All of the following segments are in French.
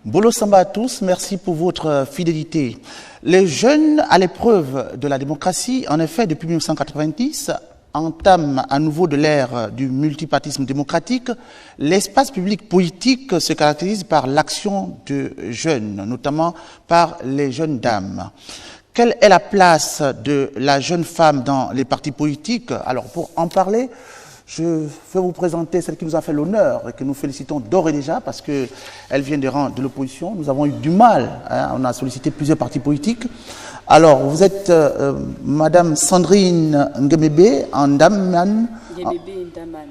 Bolo Samba à tous, merci pour votre fidélité. Les jeunes à l'épreuve de la démocratie, en effet, depuis 1990, entament à nouveau de l'ère du multipartisme démocratique. L'espace public politique se caractérise par l'action de jeunes, notamment par les jeunes dames. Quelle est la place de la jeune femme dans les partis politiques? Alors, pour en parler, je vais vous présenter celle qui nous a fait l'honneur et que nous félicitons d'ores et déjà parce qu'elle vient des rangs de l'opposition. Nous avons eu du mal, on a sollicité plusieurs partis politiques. Alors, vous êtes Madame Sandrine Ngemebe Ndaman.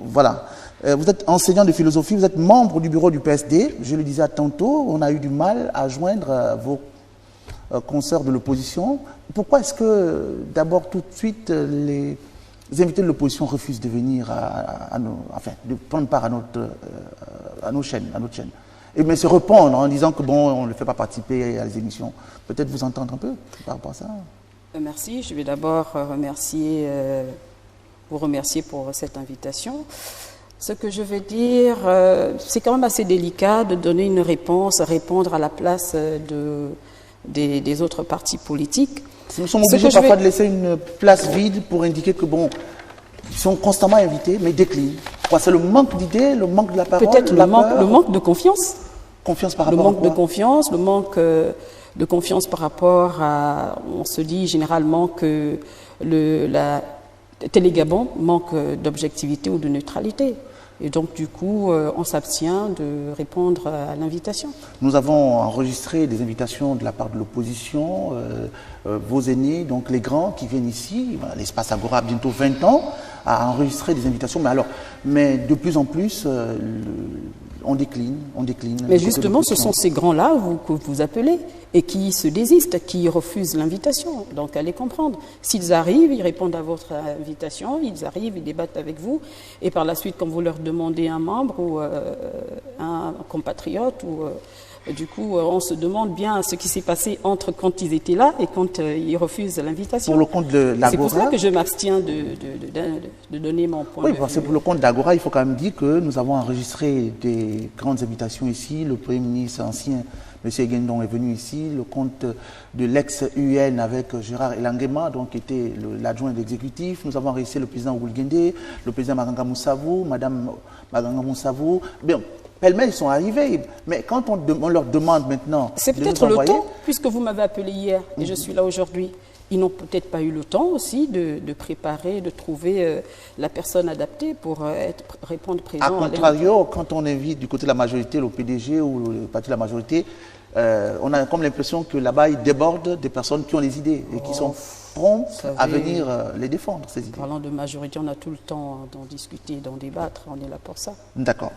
Voilà. Vous êtes enseignante de philosophie, vous êtes membre du bureau du PSD. Je le disais tantôt, on a eu du mal à joindre vos consoeurs de l'opposition. Pourquoi est-ce que, d'abord, tout de suite, les invités de l'opposition refusent de venir de prendre part à nos chaînes, mais se répondre en disant que bon, on ne le fait pas participer à les émissions. Peut-être vous entendre un peu par rapport à ça. Merci. Je vais d'abord vous remercier pour cette invitation. Ce que je vais dire, c'est quand même assez délicat de donner une réponse, répondre à la place des autres partis politiques. Nous sommes obligés parfois de laisser une place vide pour indiquer que bon, ils sont constamment invités, mais ils déclinent. C'est le manque d'idées, le manque de la parole, peut-être le manque de confiance. Confiance par rapport à quoi? Le manque de confiance par rapport à... On se dit généralement que la Télé-Gabon manque d'objectivité ou de neutralité. Et donc, du coup, on s'abstient de répondre à l'invitation. Nous avons enregistré des invitations de la part de l'opposition, vos aînés, donc les grands qui viennent ici, l'espace Agora a bientôt 20 ans, a enregistré des invitations, mais de plus en plus, on décline. Mais justement, ce sont ces grands-là que vous appelez et qui se désistent, qui refusent l'invitation. Donc, allez comprendre. S'ils arrivent, ils répondent à votre invitation, ils arrivent, ils débattent avec vous, et par la suite, quand vous leur demandez un membre ou un compatriote, du coup, on se demande bien ce qui s'est passé entre quand ils étaient là et quand ils refusent l'invitation. Pour le compte de l'Agora... C'est pour ça que je m'abstiens de donner mon point de vue. Oui, parce que pour le compte d'Agora, il faut quand même dire que nous avons enregistré des grandes invitations ici. Le Premier ministre ancien, M. Gendon, est venu ici. Le compte de l'ex-UN avec Gérard Elangema, donc qui était l'adjoint d'exécutif. Nous avons enregistré le président Ougulgende, le président Maganga Moussavou, Madame Maganga Moussavou. Bien, pêle-mêle, ils sont arrivés, mais quand on leur demande maintenant... C'est peut-être le temps, puisque vous m'avez appelé hier et je suis là aujourd'hui. Ils n'ont peut-être pas eu le temps aussi de préparer, de trouver la personne adaptée pour répondre présent. A contrario, quand on invite du côté de la majorité, le PDG ou le parti de la majorité, on a comme l'impression que là-bas, ils débordent des personnes qui ont les idées et qui sont promptes à venir les défendre, ces idées. Parlant de majorité, on a tout le temps d'en discuter, d'en débattre, on est là pour ça. D'accord.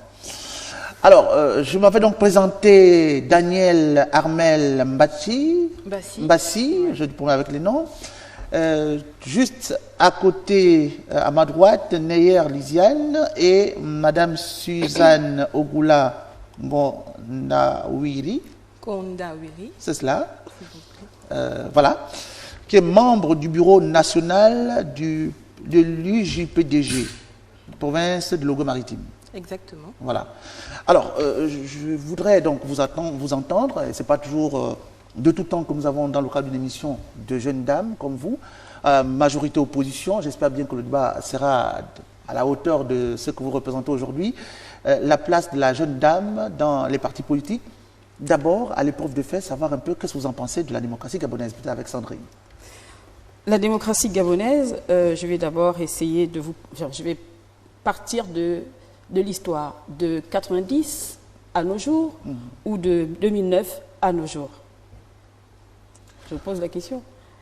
Alors, je m'avais donc présenté Daniel Armel Mbassi, je pourrais avec les noms. Juste à côté, à ma droite, Neyer Lisiane et Madame Suzanne Ogula Kondawiri. C'est cela. Voilà. Qui est membre du bureau national de l'UJPDG, province de Logo-Maritime. Exactement. Voilà. Alors, je voudrais donc vous entendre, et ce n'est pas toujours de tout temps que nous avons dans le cadre d'une émission de jeunes dames comme vous, majorité opposition, j'espère bien que le débat sera à la hauteur de ce que vous représentez aujourd'hui, la place de la jeune dame dans les partis politiques. D'abord, à l'épreuve de fait, savoir un peu qu'est-ce que vous en pensez de la démocratie gabonaise, peut-être avec Sandrine. La démocratie gabonaise, je vais d'abord essayer de vous... je vais partir de l'histoire de 90 à nos jours ou de 2009 à nos jours. Je vous pose la question.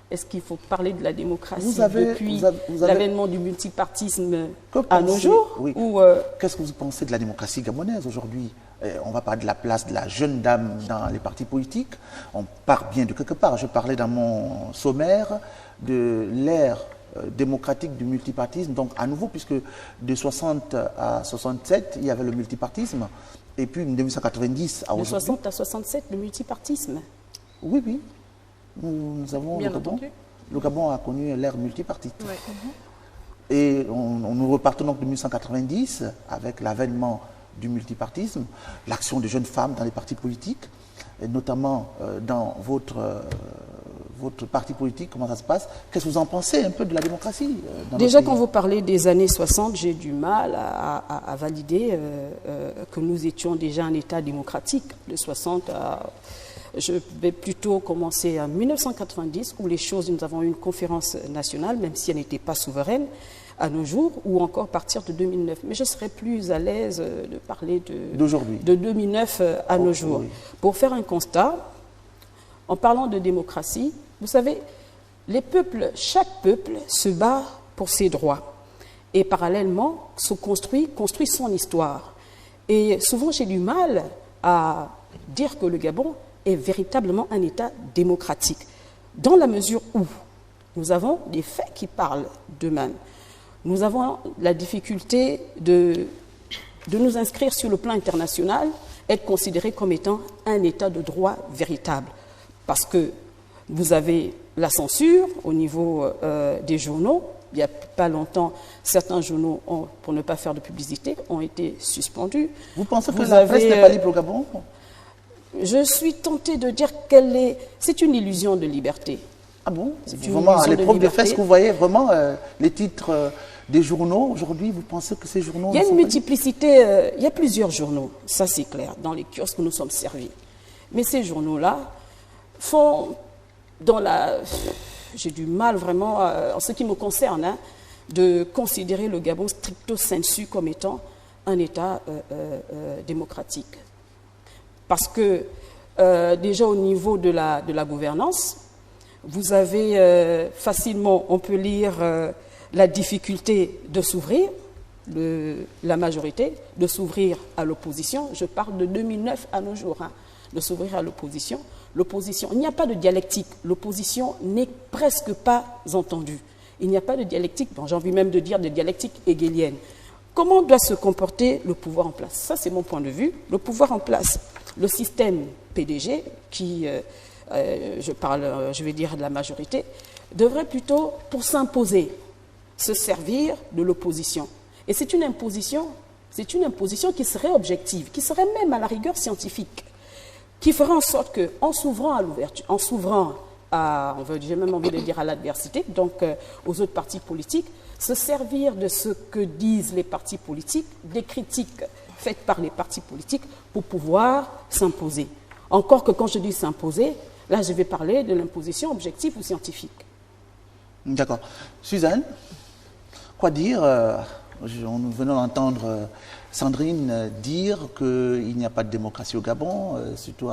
Est-ce qu'il faut parler de la démocratie depuis l'avènement du multipartisme à nos jours Qu'est-ce que vous pensez de la démocratie gabonaise aujourd'hui? On va parler de la place de la jeune dame dans les partis politiques. On part bien de quelque part. Je parlais dans mon sommaire de l'ère démocratique du multipartisme, donc à nouveau, puisque de 60 à 67, il y avait le multipartisme, et puis de 1990 à aujourd'hui... De 60 à 67, le multipartisme? Oui, oui. Nous avons le Gabon a connu l'ère multipartite. Ouais. Et nous repartons donc de 1990 avec l'avènement du multipartisme, l'action de jeunes femmes dans les partis politiques. et notamment dans votre parti politique, comment ça se passe? Qu'est-ce que vous en pensez un peu de la démocratie dans Déjà, quand vous parlez des années 60, j'ai du mal à valider que nous étions déjà un État démocratique. De 60 à... Je vais plutôt commencer en 1990, où les choses, nous avons eu une conférence nationale, même si elle n'était pas souveraine, à nos jours, ou encore partir de 2009. Mais je serais plus à l'aise de parler de 2009 à nos jours. Oui. Pour faire un constat, en parlant de démocratie, vous savez, les peuples, chaque peuple se bat pour ses droits et parallèlement se construit son histoire. Et souvent, j'ai du mal à dire que le Gabon est véritablement un État démocratique, dans la mesure où nous avons des faits qui parlent d'eux-mêmes. Nous avons la difficulté de nous inscrire sur le plan international, être considéré comme étant un État de droit véritable. Parce que vous avez la censure au niveau des journaux. Il n'y a pas longtemps, certains journaux, pour ne pas faire de publicité, ont été suspendus. Vous pensez que la presse n'est pas libre au Gabon? Je suis tentée de dire qu'elle est... C'est une illusion de liberté. Ah bon? Vraiment, à l'épreuve des faits, est-ce que vous voyez vraiment les titres des journaux aujourd'hui? Vous pensez que ces journaux... Il y a une multiplicité, il y a plusieurs journaux, ça c'est clair, dans les kiosques où nous sommes servis. Mais ces journaux-là font dans la... J'ai du mal vraiment, en ce qui me concerne, hein, de considérer le Gabon stricto sensu comme étant un État démocratique. Parce que déjà au niveau de la gouvernance, vous avez facilement, on peut lire la difficulté de s'ouvrir, la majorité, de s'ouvrir à l'opposition. Je parle de 2009 à nos jours, hein, de s'ouvrir à l'opposition. L'opposition, il n'y a pas de dialectique. L'opposition n'est presque pas entendue. Il n'y a pas de dialectique, bon, j'ai envie même de dire de dialectique hegelienne. Comment doit se comporter le pouvoir en place? Ça, c'est mon point de vue. Le pouvoir en place, le système PDG, qui, je vais dire de la majorité, devrait plutôt, pour s'imposer, se servir de l'opposition. Et c'est une imposition qui serait objective, qui serait même à la rigueur scientifique, qui ferait en sorte qu'en s'ouvrant à l'ouverture, en s'ouvrant à, j'ai même envie de dire à l'adversité, donc aux autres partis politiques, se servir de ce que disent les partis politiques, des critiques faites par les partis politiques pour pouvoir s'imposer. Encore que quand je dis s'imposer, là je vais parler de l'imposition objective ou scientifique. D'accord. Suzanne, quoi dire nous venons d'entendre Sandrine dire qu'il n'y a pas de démocratie au Gabon, surtout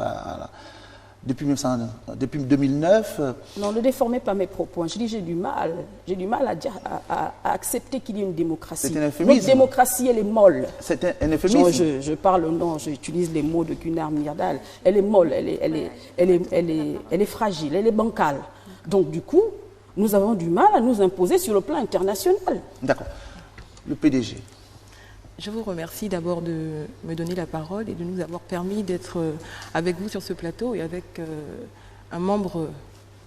depuis 2009. Non, ne déformez pas mes propos. Je dis j'ai du mal à dire, à accepter qu'il y ait une démocratie. C'est un euphémisme. Notre démocratie, elle est molle. C'est un euphémisme. Je parle, non, j'utilise les mots de Gunnar Myrdal. Elle est molle, elle est fragile, elle est bancale. Donc du coup, nous avons du mal à nous imposer sur le plan international. D'accord. Le PDG. Je vous remercie d'abord de me donner la parole et de nous avoir permis d'être avec vous sur ce plateau et avec un membre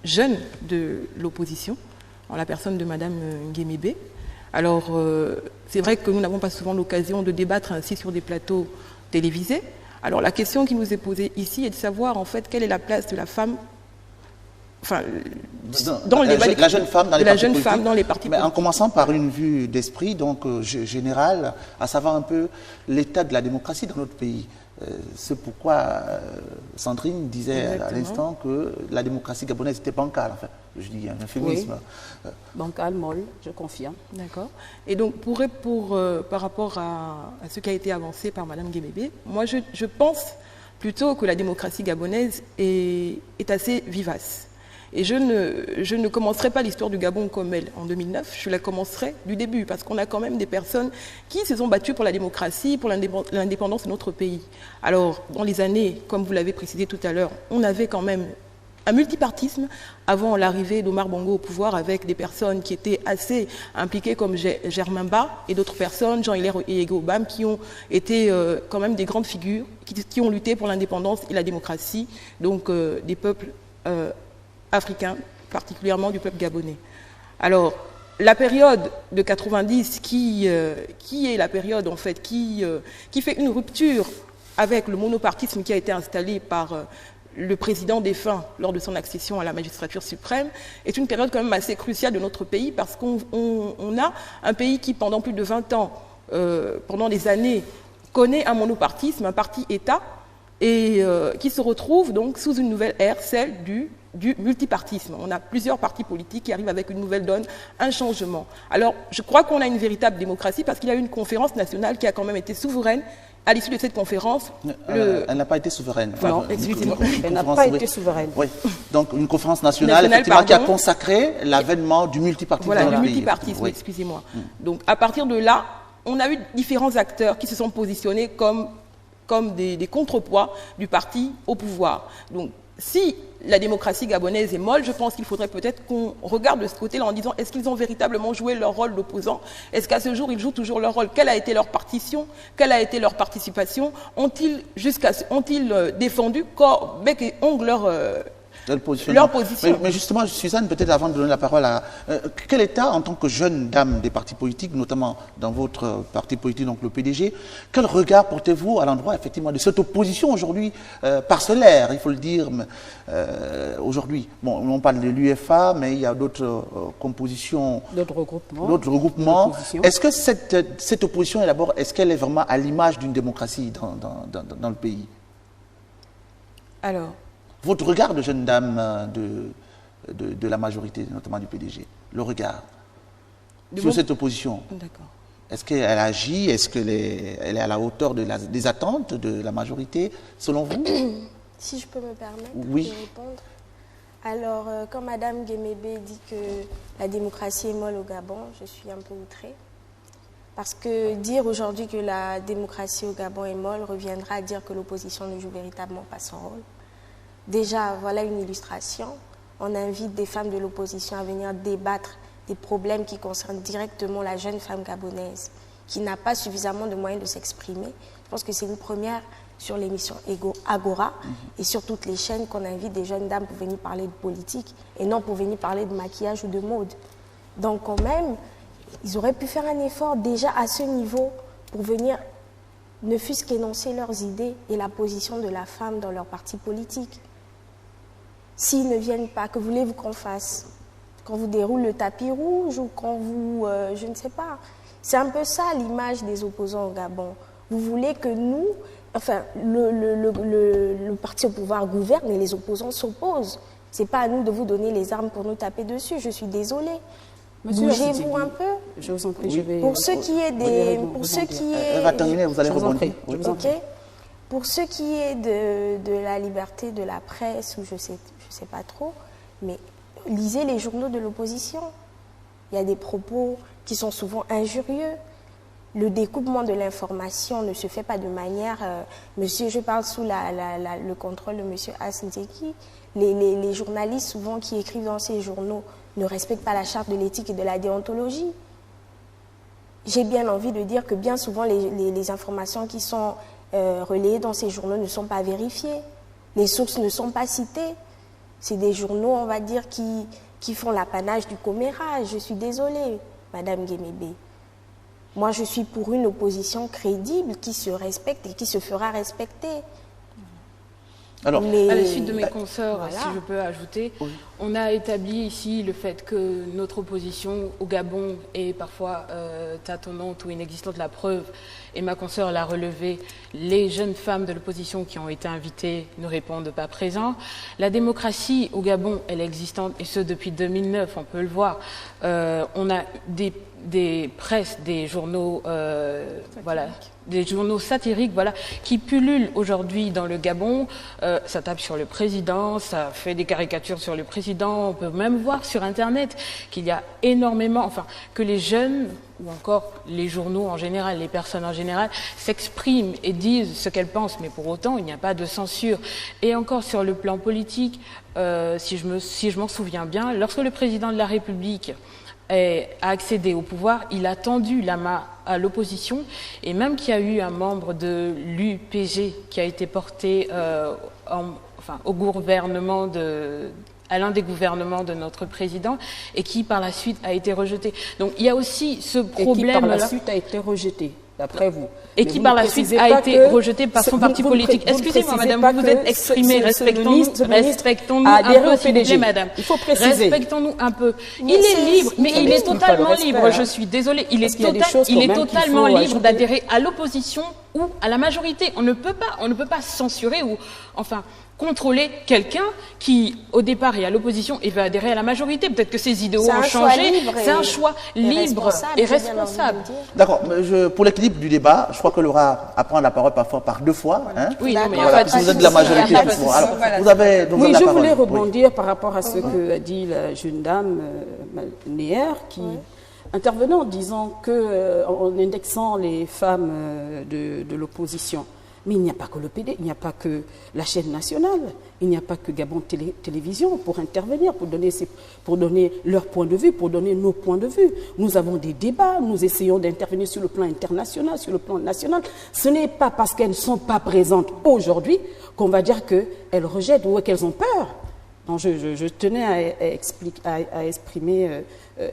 jeune de l'opposition, en la personne de Madame Nguémébé. Alors, c'est vrai que nous n'avons pas souvent l'occasion de débattre ainsi sur des plateaux télévisés. Alors, la question qui nous est posée ici est de savoir, en fait, quelle est la place de la femme, enfin, dans la jeune femme dans les partis politiques. En commençant par une vue d'esprit donc générale, à savoir un peu l'état de la démocratie dans notre pays. C'est pourquoi Sandrine disait Exactement. À l'instant que la démocratie gabonaise était bancale. Enfin, je dis un euphémisme. Oui. Bancale, molle, je confirme. D'accord. Et donc, par rapport à ce qui a été avancé par Mme Nguémébé, moi je pense plutôt que la démocratie gabonaise est assez vivace. Et je ne commencerai pas l'histoire du Gabon comme elle, en 2009, je la commencerai du début, parce qu'on a quand même des personnes qui se sont battues pour la démocratie, pour l'indépendance de notre pays. Alors, dans les années, comme vous l'avez précisé tout à l'heure, on avait quand même un multipartisme avant l'arrivée d'Omar Bongo au pouvoir, avec des personnes qui étaient assez impliquées comme Germain Ba et d'autres personnes, Jean-Hilaire Yego-Obam, qui ont été quand même des grandes figures, qui ont lutté pour l'indépendance et la démocratie, donc des peuples africains, particulièrement du peuple gabonais. Alors, la période de 90, qui est la période en fait qui fait une rupture avec le monopartisme qui a été installé par le président défunt lors de son accession à la magistrature suprême, est une période quand même assez cruciale de notre pays, parce qu'on a un pays qui, pendant plus de 20 ans, pendant des années, connaît un monopartisme, un parti-État, et qui se retrouve donc sous une nouvelle ère, celle du multipartisme. On a plusieurs partis politiques qui arrivent avec une nouvelle donne, un changement. Alors, je crois qu'on a une véritable démocratie parce qu'il y a eu une conférence nationale qui a quand même été souveraine. À l'issue de cette conférence... Elle n'a pas été souveraine. Enfin, non, excusez-moi. Elle n'a pas été souveraine. Oui. Donc, une conférence nationale effectivement, qui a consacré l'avènement du multipartisme. Voilà, dans du le multipartisme, pays. excusez-moi. Donc, à partir de là, on a eu différents acteurs qui se sont positionnés comme des contrepoids du parti au pouvoir. Donc, si la démocratie gabonaise est molle, je pense qu'il faudrait peut-être qu'on regarde de ce côté-là en disant est-ce qu'ils ont véritablement joué leur rôle d'opposants? Est-ce qu'à ce jour, ils jouent toujours leur rôle? Quelle a été leur partition? Quelle a été leur participation? Ont-ils défendu corps, bec et ongles leur position? Mais justement, Suzanne, peut-être avant de donner la parole à... quel état, en tant que jeune dame des partis politiques, notamment dans votre parti politique, donc le PDG, quel regard portez-vous à l'endroit, effectivement, de cette opposition aujourd'hui parcellaire, il faut le dire, aujourd'hui? Bon, on parle de l'UFA, mais il y a d'autres compositions... D'autres regroupements. Est-ce que cette opposition, d'abord, est-ce qu'elle est vraiment à l'image d'une démocratie dans le pays? Alors... Votre regard de jeune dame de la majorité, notamment du PDG, le regard sur cette opposition. D'accord. Est-ce qu'elle agit? Est-ce qu'elle est à la hauteur des attentes de la majorité, selon vous? Si je peux me permettre de répondre. Alors, quand Mme Guémébé dit que la démocratie est molle au Gabon, je suis un peu outrée. Parce que dire aujourd'hui que la démocratie au Gabon est molle reviendra à dire que l'opposition ne joue véritablement pas son rôle. Déjà, voilà une illustration. On invite des femmes de l'opposition à venir débattre des problèmes qui concernent directement la jeune femme gabonaise qui n'a pas suffisamment de moyens de s'exprimer. Je pense que c'est une première sur l'émission Agora et sur toutes les chaînes qu'on invite des jeunes dames pour venir parler de politique et non pour venir parler de maquillage ou de mode. Donc quand même, ils auraient pu faire un effort déjà à ce niveau pour venir ne fût-ce qu'énoncer leurs idées et la position de la femme dans leur parti politique. S'ils ne viennent pas, que voulez-vous qu'on fasse? Qu'on vous déroule le tapis rouge ou qu'on vous... je ne sais pas. C'est un peu ça l'image des opposants au Gabon. Vous voulez que nous... Enfin, le parti au pouvoir gouverne et les opposants s'opposent. Ce n'est pas à nous de vous donner les armes pour nous taper dessus. Je suis désolée. Bougez-vous un peu. Je vous en prie, je vais... Pour ce qui est des... Elle va terminer, vous allez rebondir. Pour ce qui est de la liberté de la presse, ou je sais pas trop, mais lisez les journaux de l'opposition. Il y a des propos qui sont souvent injurieux. Le découpement de l'information ne se fait pas de manière... monsieur, je parle sous le contrôle de M. Asnteki. Les journalistes, souvent, qui écrivent dans ces journaux, ne respectent pas la charte de l'éthique et de la déontologie. J'ai bien envie de dire que bien souvent, les informations qui sont relayées dans ces journaux ne sont pas vérifiées. Les sources ne sont pas citées. C'est des journaux, on va dire, qui font l'apanage du commérage. Je suis désolée, Madame Guémébé. Moi, je suis pour une opposition crédible qui se respecte et qui se fera respecter. Alors, à la suite de mes consoeurs, voilà. Si je peux ajouter, oui. On a établi ici le fait que notre opposition au Gabon est parfois tâtonnante ou inexistante. La preuve, et ma consoeur l'a relevé, les jeunes femmes de l'opposition qui ont été invitées ne répondent pas présents. La démocratie au Gabon, elle est existante, et ce depuis 2009, on peut le voir. On a des presses, des journaux, voilà, des journaux satiriques, voilà, qui pullulent aujourd'hui dans le Gabon. Ça tape sur le président, ça fait des caricatures sur le président. On peut même voir sur Internet qu'il y a énormément, enfin, que les jeunes ou encore les journaux en général, les personnes en général, s'expriment et disent ce qu'elles pensent, mais pour autant, il n'y a pas de censure. Et encore sur le plan politique, si je m'en souviens bien, lorsque le président de la République a accédé au pouvoir, il a tendu la main à l'opposition, et même qu'il y a eu un membre de l'UPG qui a été porté au gouvernement à l'un des gouvernements de notre président, et qui par la suite a été rejeté. Donc il y a aussi ce problème. Et qui par la suite a été rejeté. d'après vous. Et qui par la suite a été rejeté par son parti politique. Excusez-moi madame, vous vous êtes exprimée, respectons-nous un peu, s'il vous plaît madame. Il faut préciser. Respectons-nous un peu. Il est libre, mais il est totalement libre, je suis désolée, il est totalement libre d'adhérer à l'opposition ou à la majorité. On ne peut pas censurer ou, enfin, contrôler quelqu'un qui, au départ, est à l'opposition et veut adhérer à la majorité. Peut-être que ses idéaux ont changé. C'est un choix libre et responsable. D'accord. Pour l'équilibre du débat, je crois que Laura apprend la parole parfois par 2 fois. Hein. Oui, non, mais voilà, vous êtes de la majorité. Vous avez donc oui, la je parole. voulais rebondir par rapport à ce que a dit la jeune dame Neher, qui intervenant en disant que, en indexant les femmes de l'opposition. Mais il n'y a pas que le PD, il n'y a pas que la chaîne nationale, il n'y a pas que Gabon Télévision pour intervenir, pour donner leur point de vue, pour donner nos points de vue. Nous avons des débats, nous essayons d'intervenir sur le plan international, sur le plan national. Ce n'est pas parce qu'elles ne sont pas présentes aujourd'hui qu'on va dire qu'elles rejettent ou qu'elles ont peur. Donc je tenais à exprimer,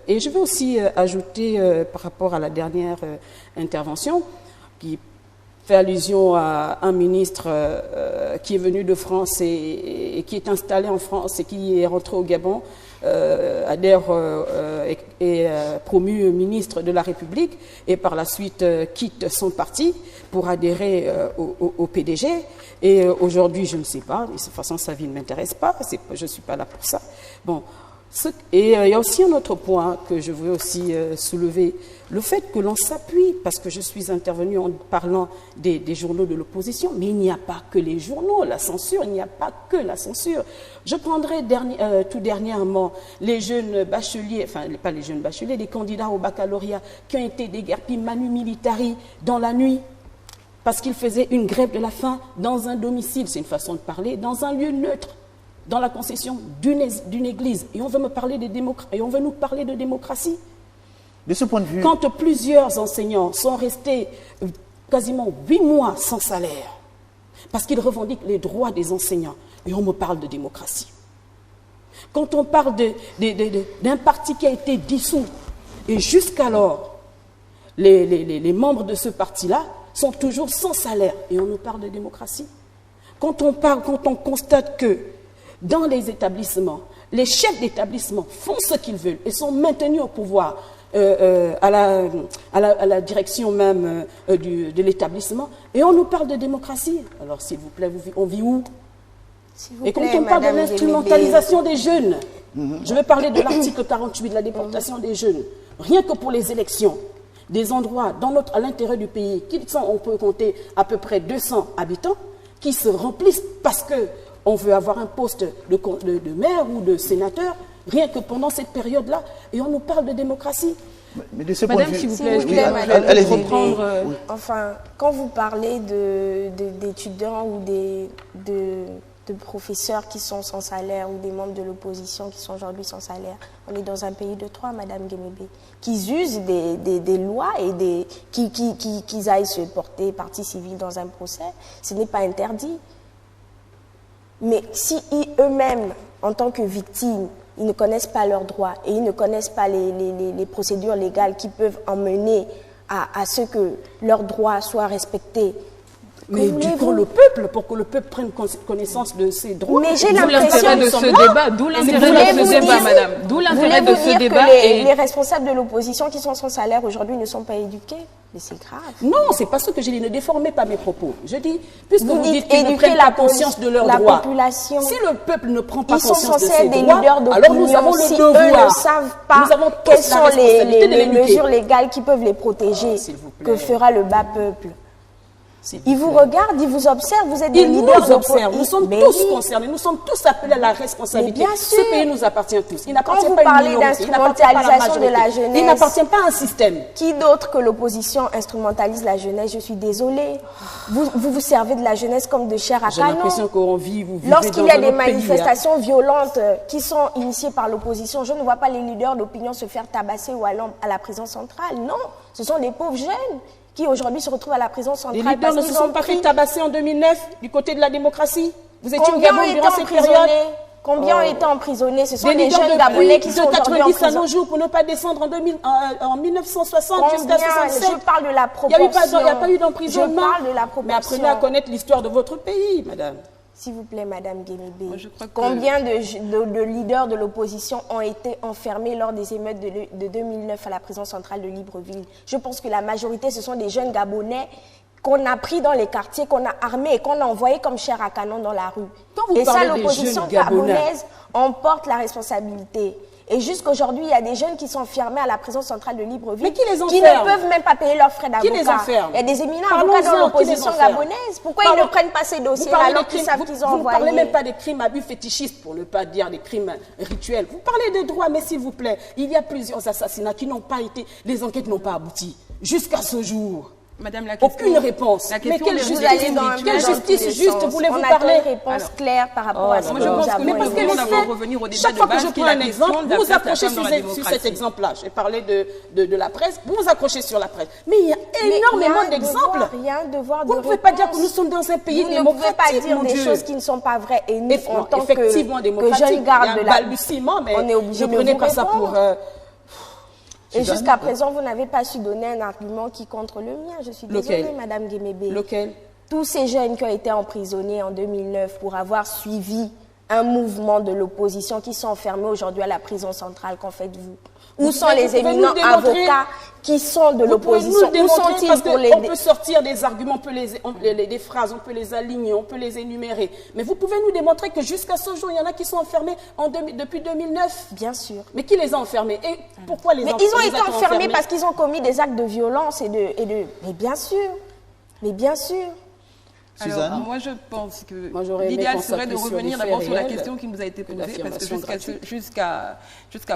et je vais aussi ajouter par rapport à la dernière intervention, qui fait allusion à un ministre qui est venu de France et qui est installé en France et qui est rentré au Gabon, adhère et promu ministre de la République et par la suite quitte son parti pour adhérer au PDG. Et aujourd'hui, je ne sais pas, de toute façon, sa vie ne m'intéresse pas, je ne suis pas là pour ça. Bon. Et il y a aussi un autre point que je veux aussi soulever, le fait que l'on s'appuie, parce que je suis intervenue en parlant des journaux de l'opposition, mais il n'y a pas que les journaux, la censure, il n'y a pas que la censure. Je prendrai tout dernièrement les jeunes bacheliers, enfin pas les jeunes bacheliers, les candidats au baccalauréat qui ont été déguerpis manu militari dans la nuit, parce qu'ils faisaient une grève de la faim dans un domicile, c'est une façon de parler, dans un lieu neutre, dans la concession d'une église. Et on veut nous parler de démocratie. De ce point de vue... Quand plusieurs enseignants sont restés quasiment 8 mois sans salaire, parce qu'ils revendiquent les droits des enseignants, et on me parle de démocratie. Quand on parle d'un parti qui a été dissous, et jusqu'alors, les membres de ce parti-là sont toujours sans salaire, et on nous parle de démocratie. Quand on constate que dans les établissements, les chefs d'établissement font ce qu'ils veulent et sont maintenus au pouvoir à la direction même de l'établissement. Et on nous parle de démocratie. Alors, s'il vous plaît, on vit où? Et quand on parle de l'instrumentalisation des jeunes, je vais parler de l'article 48 de la déportation des jeunes. Rien que pour les élections, des endroits à l'intérieur du pays, on peut compter à peu près 200 habitants, qui se remplissent parce que on veut avoir un poste de maire ou de sénateur, rien que pendant cette période-là, et on nous parle de démocratie. Mais de ce Madame, point de vue, s'il vous plaît, allez-y. reprendre. Enfin, quand vous parlez d'étudiants ou de professeurs qui sont sans salaire ou des membres de l'opposition qui sont aujourd'hui sans salaire, on est dans un pays de droit, Madame Guémébé, qu'ils usent des lois et qu'ils aillent se porter partie civile dans un procès, ce n'est pas interdit. Mais si eux-mêmes, en tant que victimes, ils ne connaissent pas leurs droits et ils ne connaissent pas les procédures légales qui peuvent emmener à ce que leurs droits soient respectés. Mais du coup, le peuple, pour que le peuple prenne connaissance de ses droits. Mais j'ai l'impression de ce débat, d'où l'intérêt de ce débat, madame. D'où l'intérêt de ce débat. Les responsables de l'opposition qui sont sans salaire aujourd'hui ne sont pas éduqués. Mais c'est grave. Non, c'est pas ce que j'ai dit. Ne déformez pas mes propos. Je dis, puisque vous dites qu'ils ne prennent pas conscience de leurs droits. Population. Si le peuple ne prend pas conscience de ses droits, ils sont censés être des leaders d'opinion. Alors nous avons le si devoir. Eux ne savent pas quelles sont les mesures légales qui peuvent les protéger, que fera le bas peuple. Ils vous regardent, ils vous observent, vous êtes des leaders d'opinion. Nous sommes tous concernés, nous sommes tous appelés à la responsabilité. Bien sûr. Ce pays nous appartient tous. Il n'appartient Quand vous pas à parlez une minorité, d'instrumentalisation de la jeunesse, il n'appartient pas à un système. Qui d'autre que l'opposition instrumentalise la jeunesse? Je suis désolée. Vous servez de la jeunesse comme de chair à canon. J'ai l'impression qu'on vit, vous vivez Lorsqu'il y a des pays, manifestations violentes qui sont initiées par l'opposition, je ne vois pas les leaders d'opinion se faire tabasser ou à la prison centrale. Non, ce sont des pauvres jeunes qui aujourd'hui se retrouvent à la prison centrale. Les leaders ne se sont pas fait tabasser en 2009 du côté de la démocratie. Vous étiez au Combien Gabon ont été durant cette période. Combien ont été emprisonnés? Ce sont des jeunes Gabonais qui sont aujourd'hui en prison. 90 à nos jours pour ne pas descendre en 1960 jusqu'à 67. Je parle de la proportion. Il n'y a pas eu d'emprisonnement. Je parle de la proportion. Mais apprenez à connaître l'histoire de votre pays, madame. S'il vous plaît, madame Guémébé, combien de leaders de l'opposition ont été enfermés lors des émeutes de 2009 à la prison centrale de Libreville? Je pense que la majorité, ce sont des jeunes Gabonais qu'on a pris dans les quartiers, qu'on a armés et qu'on a envoyés comme chair à canon dans la rue. Et ça, l'opposition gabonaise en porte la responsabilité. Et jusqu'aujourd'hui, il y a des jeunes qui sont enfermés à la prison centrale de Libreville. Mais qui les enferme? Qui ne peuvent même pas payer leurs frais d'avocat. Qui les enferme? Il y a des éminents avocats dans l'opposition gabonaise. Pourquoi ils ne prennent pas ces dossiers-là alors qu'ils savent qu'ils ont envoyé? Vous ne parlez même pas des crimes à but fétichistes, pour ne pas dire des crimes rituels. Vous parlez des droits, mais s'il vous plaît, il y a plusieurs assassinats qui n'ont pas été... Les enquêtes n'ont pas abouti. Jusqu'à ce jour. Madame, la question, aucune réponse. Mais quelle justice juste voulez-vous parler? On a une réponse claire par rapport à ce que nous avons. Mais parce que nous avons revenir au débat chaque de fois base, que je prends un exemple, vous vous accrochez sur cet exemple. exemple-là. J'ai parlé de la presse, vous vous accrochez sur la presse. Mais il y a énormément d'exemples. Vous ne pouvez pas dire que nous sommes dans un pays démocratique. Vous ne pouvez pas dire des choses qui ne sont pas vraies. Et nous, en tant que jeunes gardes de la... On est obligé de vous répondre. Et jusqu'à présent, vous n'avez pas su donner un argument qui contre le mien. Je suis désolée, madame Guémébé. Lequel? Tous ces jeunes qui ont été emprisonnés en 2009 pour avoir suivi un mouvement de l'opposition qui sont enfermés aujourd'hui à la prison centrale, qu'en faites-vous? Où sont les éminents avocats qui sont de l'opposition? Où sont-ils pour les... On peut sortir des arguments, des phrases, on peut les aligner, on peut les énumérer. Mais vous pouvez nous démontrer que jusqu'à ce jour, il y en a qui sont enfermés depuis 2009. Bien sûr. Mais qui les a enfermés? Et pourquoi les enfermés? Mais ils ont été enfermés parce qu'ils ont commis des actes de violence et de... Mais bien sûr. Mais bien sûr. Alors, moi, je pense que l'idéal serait de revenir d'abord sur la question qui nous a été posée, parce que jusqu'à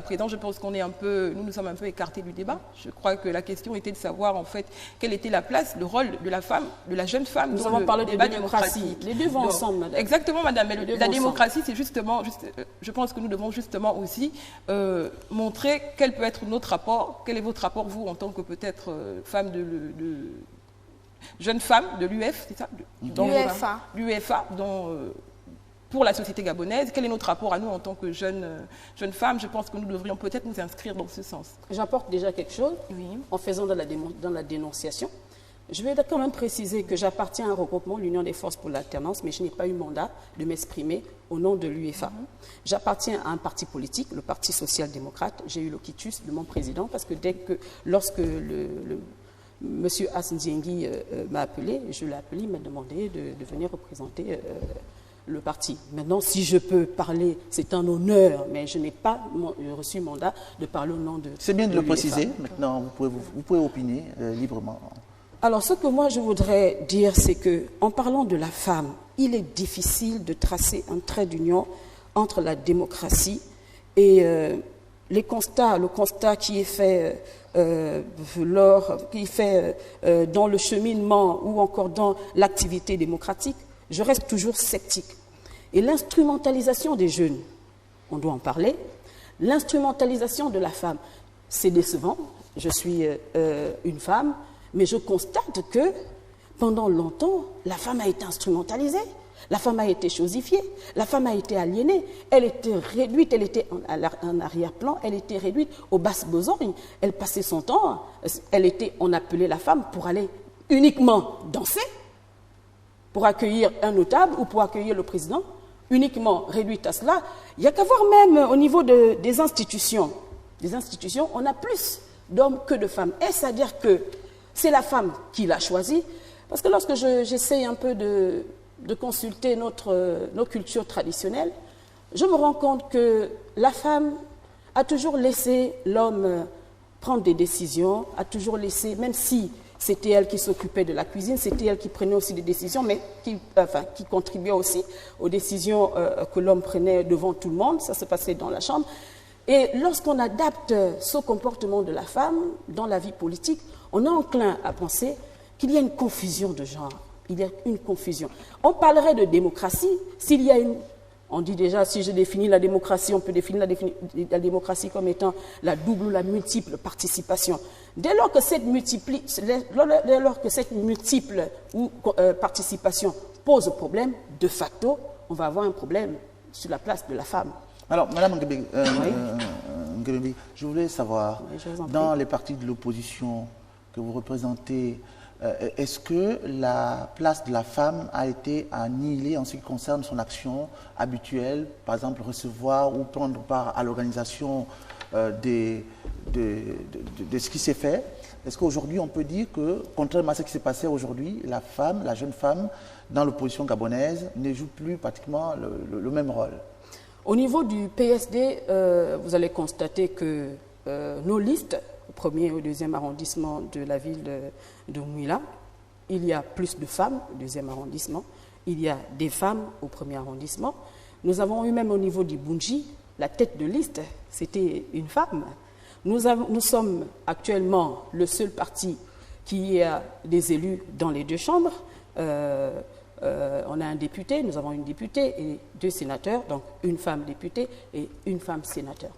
présent, je pense qu'on est nous sommes un peu écartés du débat. Je crois que la question était de savoir, en fait, quelle était la place, le rôle de la femme, de la jeune femme dans le débat démocratique. Les deux vont ensemble, madame. Exactement, madame. Mais la démocratie, c'est justement, je pense que nous devons justement aussi montrer quel peut être notre rapport, quel est votre rapport, vous, en tant que peut-être femme jeune femme de l'UF, c'est ça? L'UFA, pour la société gabonaise. Quel est notre rapport à nous en tant que jeunes femmes? Je pense que nous devrions peut-être nous inscrire dans ce sens. J'apporte déjà quelque chose en faisant dans la dénonciation. Je vais quand même préciser que j'appartiens à un regroupement, l'Union des forces pour l'alternance, mais je n'ai pas eu mandat de m'exprimer au nom de l'UFA. J'appartiens à un parti politique, le Parti social-démocrate. J'ai eu le quitus de mon président parce que lorsque Monsieur Asndiengui m'a appelé, je l'ai appelé, il m'a demandé de venir représenter le parti. Maintenant, si je peux parler, c'est un honneur, mais je n'ai pas reçu mandat de parler au nom de... C'est bien de le préciser. Maintenant, vous pouvez opiner librement. Alors, ce que moi je voudrais dire, c'est qu'en parlant de la femme, il est difficile de tracer un trait d'union entre la démocratie et le constat qui est fait... dans le cheminement ou encore dans l'activité démocratique, je reste toujours sceptique. Et l'instrumentalisation des jeunes, on doit en parler, l'instrumentalisation de la femme, c'est décevant. Je suis une femme, mais je constate que pendant longtemps, la femme a été instrumentalisée. La femme a été chosifiée, la femme a été aliénée, elle était réduite, elle était en arrière-plan, elle était réduite aux basses besognes. Elle passait son temps, on appelait la femme pour aller uniquement danser, pour accueillir un notable ou pour accueillir le président, uniquement réduite à cela. Il n'y a qu'à voir même au niveau des institutions. Les institutions, on a plus d'hommes que de femmes. Est-ce à dire que c'est la femme qui l'a choisi? Parce que lorsque j'essaie un peu de consulter nos cultures traditionnelles, je me rends compte que la femme a toujours laissé l'homme prendre des décisions, a toujours laissé, même si c'était elle qui s'occupait de la cuisine, c'était elle qui prenait aussi des décisions, mais qui contribuait aussi aux décisions que l'homme prenait devant tout le monde, ça se passait dans la chambre. Et lorsqu'on adapte ce comportement de la femme dans la vie politique, on est enclin à penser qu'il y a une confusion de genre. Il y a une confusion. On parlerait de démocratie s'il y a une... On dit déjà, si je définis la démocratie, on peut définir la démocratie comme étant la double ou la multiple participation. Dès lors que cette multiple participation pose problème, de facto, on va avoir un problème sur la place de la femme. Alors, Madame Nguemebe, je voulais savoir, dans les partis de l'opposition que vous représentez, est-ce que la place de la femme a été annihilée en ce qui concerne son action habituelle, par exemple recevoir ou prendre part à l'organisation de ce qui s'est fait? Est-ce qu'aujourd'hui on peut dire que, contrairement à ce qui s'est passé aujourd'hui, la femme, la jeune femme dans l'opposition gabonaise ne joue plus pratiquement le même rôle? Au niveau du PSD, vous allez constater que nos listes, au premier et au deuxième arrondissement de la ville de Mouila, il y a plus de femmes au deuxième arrondissement, il y a des femmes au premier arrondissement. Nous avons eu même au niveau du Bunji, la tête de liste, c'était une femme. Nous sommes actuellement le seul parti qui a des élus dans les deux chambres. On a un député, nous avons une députée et 2 sénateurs, donc une femme députée et une femme sénateur.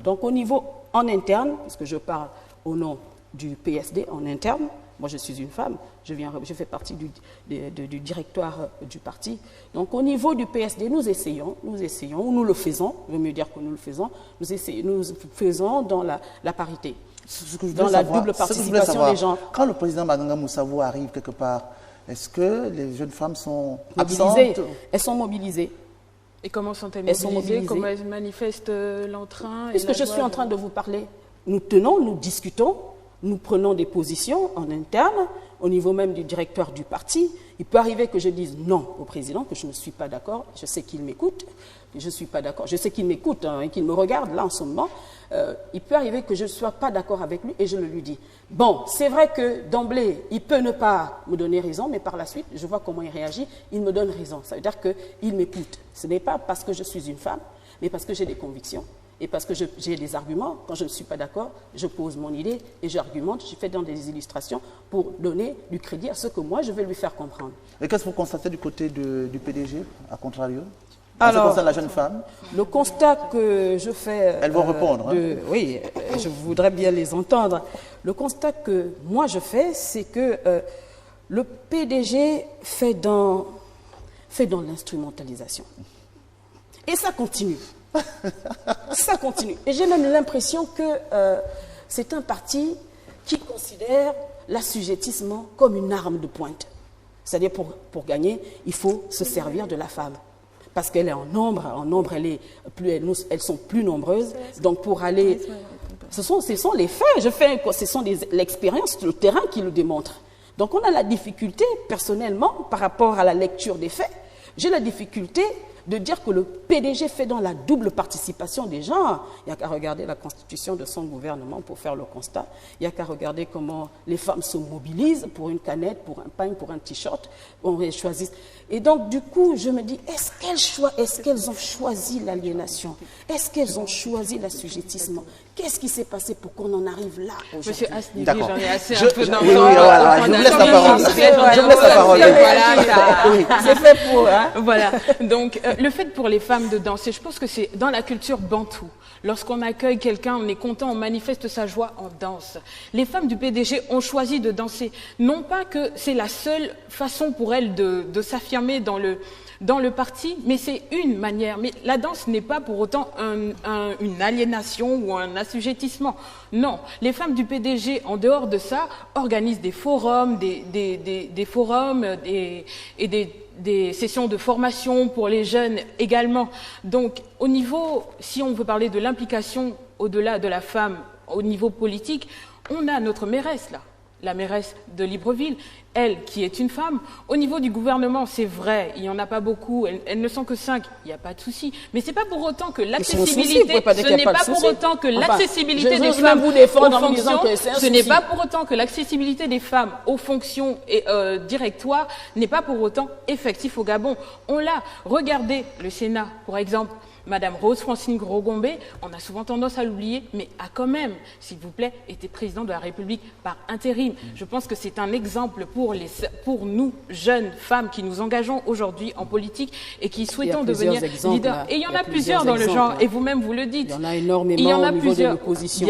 Donc au niveau en interne, puisque je parle au nom du PSD en interne, moi je suis une femme, je fais partie du directoire du parti. Donc au niveau du PSD, nous essayons, ou nous le faisons, je veux mieux dire que nous le faisons, nous faisons dans la parité, dans la double participation des gens. Quand le président Maganga Moussavou arrive quelque part, est-ce que les jeunes femmes sont absentes? Elles sont mobilisées. Et comment sont-elles mobilisées? Comment elles manifestent l'entrain? Est-ce que je suis en train de vous parler? Nous tenons, nous discutons, nous prenons des positions en interne, au niveau même du directeur du parti. Il peut arriver que je dise non au président, que je ne suis pas d'accord. Je sais qu'il m'écoute, je ne suis pas d'accord. Je sais qu'il m'écoute et qu'il me regarde là en ce moment. Il peut arriver que je ne sois pas d'accord avec lui et je le lui dis. Bon, c'est vrai que d'emblée, il peut ne pas me donner raison, mais par la suite, je vois comment il réagit, il me donne raison. Ça veut dire qu'il m'écoute. Ce n'est pas parce que je suis une femme, mais parce que j'ai des convictions. Et parce que j'ai des arguments, quand je ne suis pas d'accord, je pose mon idée et j'argumente, je fais dans des illustrations pour donner du crédit à ce que moi je vais lui faire comprendre. Et qu'est-ce que vous constatez du côté du PDG, à contrario? Alors, concerne la jeune femme? Le constat que je fais... Elles vont répondre. Oui, je voudrais bien les entendre. Le constat que moi je fais, c'est que le PDG fait dans l'instrumentalisation. Et ça continue. Ça continue. Et j'ai même l'impression que c'est un parti qui considère l'assujettissement comme une arme de pointe. C'est-à-dire pour gagner, il faut se servir de la femme. Parce qu'elle est en nombre elles sont plus nombreuses. Donc pour aller... Ce sont les faits, ce sont l'expérience, le terrain qui le démontre. Donc on a la difficulté, personnellement, par rapport à la lecture des faits, j'ai la difficulté de dire que le PDG fait dans la double participation des gens. Il n'y a qu'à regarder la constitution de son gouvernement pour faire le constat. Il n'y a qu'à regarder comment les femmes se mobilisent pour une canette, pour un pain, pour un t-shirt. On les choisit. Et donc, du coup, je me dis, est-ce qu'elles ont choisi l'aliénation? Est-ce qu'elles ont choisi l'assujettissement? Qu'est-ce qui s'est passé pour qu'on en arrive là aujourd'hui? Monsieur Asnivi, j'en ai assez un peu dans oui, voilà, je vous laisse la parole. Je vous laisse la parole. Voilà, c'est fait pour... Hein? Voilà. Donc, le fait pour les femmes de danser, je pense que c'est dans la culture bantou. Lorsqu'on accueille quelqu'un, on est content, on manifeste sa joie en danse. Les femmes du PDG ont choisi de danser. Non pas que c'est la seule façon pour elles de s'affirmer dans le parti, mais c'est une manière. Mais la danse n'est pas pour autant une aliénation ou un assujettissement. Non, les femmes du PDG, en dehors de ça, organisent des forums, des forums et des sessions de formation pour les jeunes également. Donc, au niveau, si on veut parler de l'implication au-delà de la femme, au niveau politique, on a notre mairesse là, la mairesse de Libreville, elle qui est une femme. Au niveau du gouvernement, c'est vrai, il n'y en a pas beaucoup, elles ne sont que 5, il n'y a pas de souci. Mais ce n'est pas pour autant que l'accessibilité, ce n'est pas pour autant que l'accessibilité des femmes aux fonctions, ce n'est pas pour autant que l'accessibilité des femmes aux fonctions et directoires n'est pas pour autant effectif au Gabon. On l'a. Regardez le Sénat, par exemple. Madame Rose-Francine Grogombe, on a souvent tendance à l'oublier, mais a quand même, s'il vous plaît, été présidente de la République par intérim. Je pense que c'est un exemple pour pour nous, jeunes femmes qui nous engageons aujourd'hui en politique et qui souhaitons devenir leaders. Et il y en a plusieurs dans le genre, et vous-même vous le dites. Il y en a énormément au niveau de l'opposition.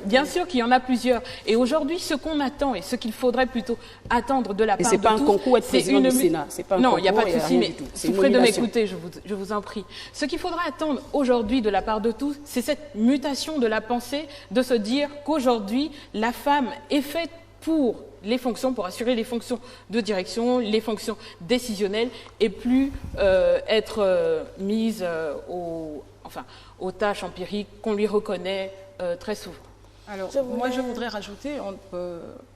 Bien sûr qu'il y en a plusieurs. Et aujourd'hui, ce qu'on attend et ce qu'il faudrait plutôt attendre de la part de tous... Et c'est pas un concours être président du Sénat. Non, il n'y a pas de souci, mais souffrez de m'écouter, je vous en prie. Ce qu'il faudra attendre aujourd'hui de la part de tous, c'est cette mutation de la pensée, de se dire qu'aujourd'hui, la femme est faite pour les fonctions, pour assurer les fonctions de direction, les fonctions décisionnelles, et plus être mise aux tâches empiriques qu'on lui reconnaît très souvent. Alors, moi, je voudrais rajouter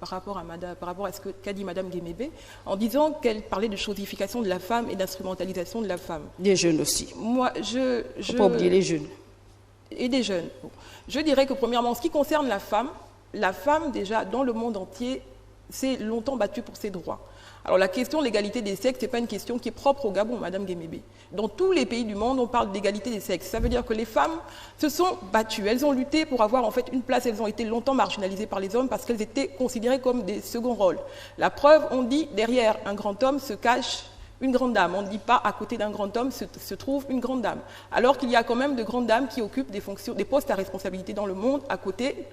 par rapport à ce qu'a dit Mme Guémébé, en disant qu'elle parlait de chosification de la femme et d'instrumentalisation de la femme. Des jeunes aussi. Moi, faut pas oublier les jeunes. Et des jeunes. Bon. Je dirais que, premièrement, en ce qui concerne la femme, déjà, dans le monde entier, s'est longtemps battue pour ses droits. Alors la question de l'égalité des sexes, ce n'est pas une question qui est propre au Gabon, Madame Guémébé. Dans tous les pays du monde, on parle d'égalité des sexes. Ça veut dire que les femmes se sont battues. Elles ont lutté pour avoir en fait une place. Elles ont été longtemps marginalisées par les hommes parce qu'elles étaient considérées comme des seconds rôles. La preuve, on dit, derrière un grand homme se cache une grande dame. On ne dit pas à côté d'un grand homme se trouve une grande dame. Alors qu'il y a quand même de grandes dames qui occupent des postes à responsabilité dans le monde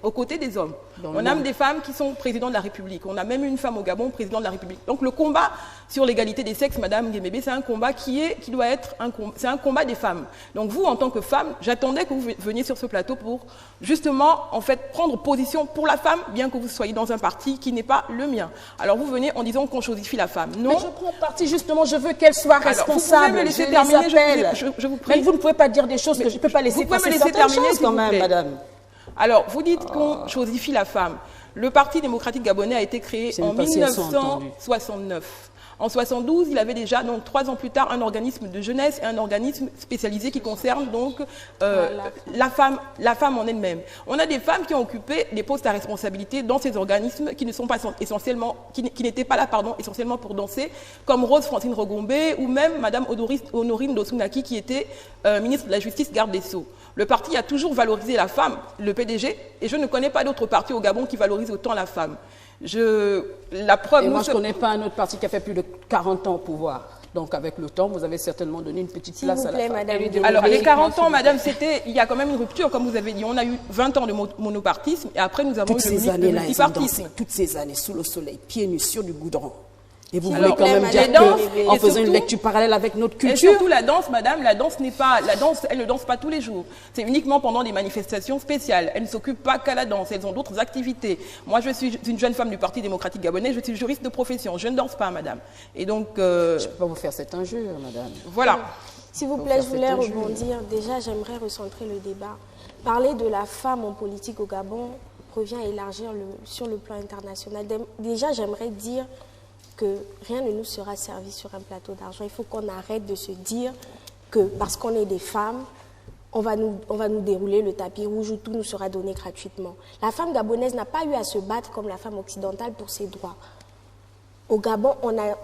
aux côtés des hommes. On a même des femmes qui sont présidents de la République. On a même une femme au Gabon, président de la République. Donc le combat sur l'égalité des sexes, Madame Guémébé, c'est un combat c'est un combat des femmes. Donc vous, en tant que femme, j'attendais que vous veniez sur ce plateau pour justement, en fait, prendre position pour la femme, bien que vous soyez dans un parti qui n'est pas le mien. Alors vous venez en disant qu'on chosifie la femme. Non. Mais je prends parti justement, je veux qu'elle soit responsable. Vous pouvez me laisser terminer, je vous prie. Mais vous ne pouvez pas dire des choses que je ne peux pas laisser passer certaines choses quand même, madame. Alors, vous dites qu'on chosifie la femme. Le Parti démocratique gabonais a été créé en 1969. En 1972, il avait déjà, donc 3 ans plus tard, un organisme de jeunesse et un organisme spécialisé qui concerne donc la femme en elle-même. On a des femmes qui ont occupé des postes à responsabilité dans ces organismes qui ne sont pas essentiellement, qui n'étaient pas là, essentiellement pour danser, comme Rose Francine Rogombé ou même Madame Honorine Dossounaki qui était ministre de la Justice, garde des Sceaux. Le parti a toujours valorisé la femme, le PDG, et je ne connais pas d'autre parti au Gabon qui valorise autant la femme. La preuve, moi, je ne connais pas un autre parti qui a fait plus de 40 ans au pouvoir. Donc, avec le temps, vous avez certainement donné une petite place à la femme. Alors, les 40 ans, madame, il y a quand même une rupture, comme vous avez dit. On a eu 20 ans de monopartisme et après, nous avons eu le multipartisme. Toutes ces années, sous le soleil, pieds nus sur du goudron. Et vous voulez quand même dire qu'en faisant une lecture parallèle avec notre culture... Et surtout la danse, madame, la danse, elle ne danse pas tous les jours. C'est uniquement pendant des manifestations spéciales. Elle ne s'occupe pas qu'à la danse, elles ont d'autres activités. Moi, je suis une jeune femme du Parti démocratique gabonais, je suis juriste de profession, je ne danse pas, madame. Et donc... Je ne peux pas vous faire cette injure, madame. Voilà. S'il vous plaît, je voulais rebondir. Déjà, j'aimerais recentrer le débat. Parler de la femme en politique au Gabon revient à élargir sur le plan international. Déjà, j'aimerais dire que rien ne nous sera servi sur un plateau d'argent. Il faut qu'on arrête de se dire que parce qu'on est des femmes, on va nous dérouler le tapis rouge où tout nous sera donné gratuitement. La femme gabonaise n'a pas eu à se battre comme la femme occidentale pour ses droits. Au Gabon, la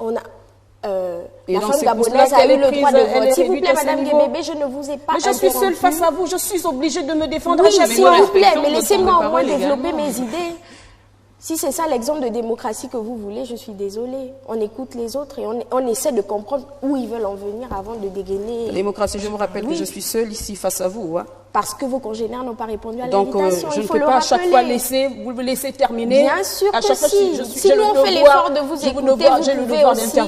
femme gabonaise a eu le droit de vote. S'il vous plaît, Madame Guémébé, je ne vous ai pas interrompu. Mais je suis seule face à vous, je suis obligée de me défendre à chaque fois. S'il vous plaît, mais laissez-moi au moins développer mes idées. Si c'est ça l'exemple de démocratie que vous voulez, je suis désolée. On écoute les autres et on essaie de comprendre où ils veulent en venir avant de dégainer. La démocratie, je vous rappelle que je suis seule ici face à vous. Hein. Parce que vos congénères n'ont pas répondu à l'invitation. Donc, je ne peux pas à chaque fois vous me laisser terminer. Bien sûr que si. Si nous on fait l'effort de vous écouter, vous pouvez aussi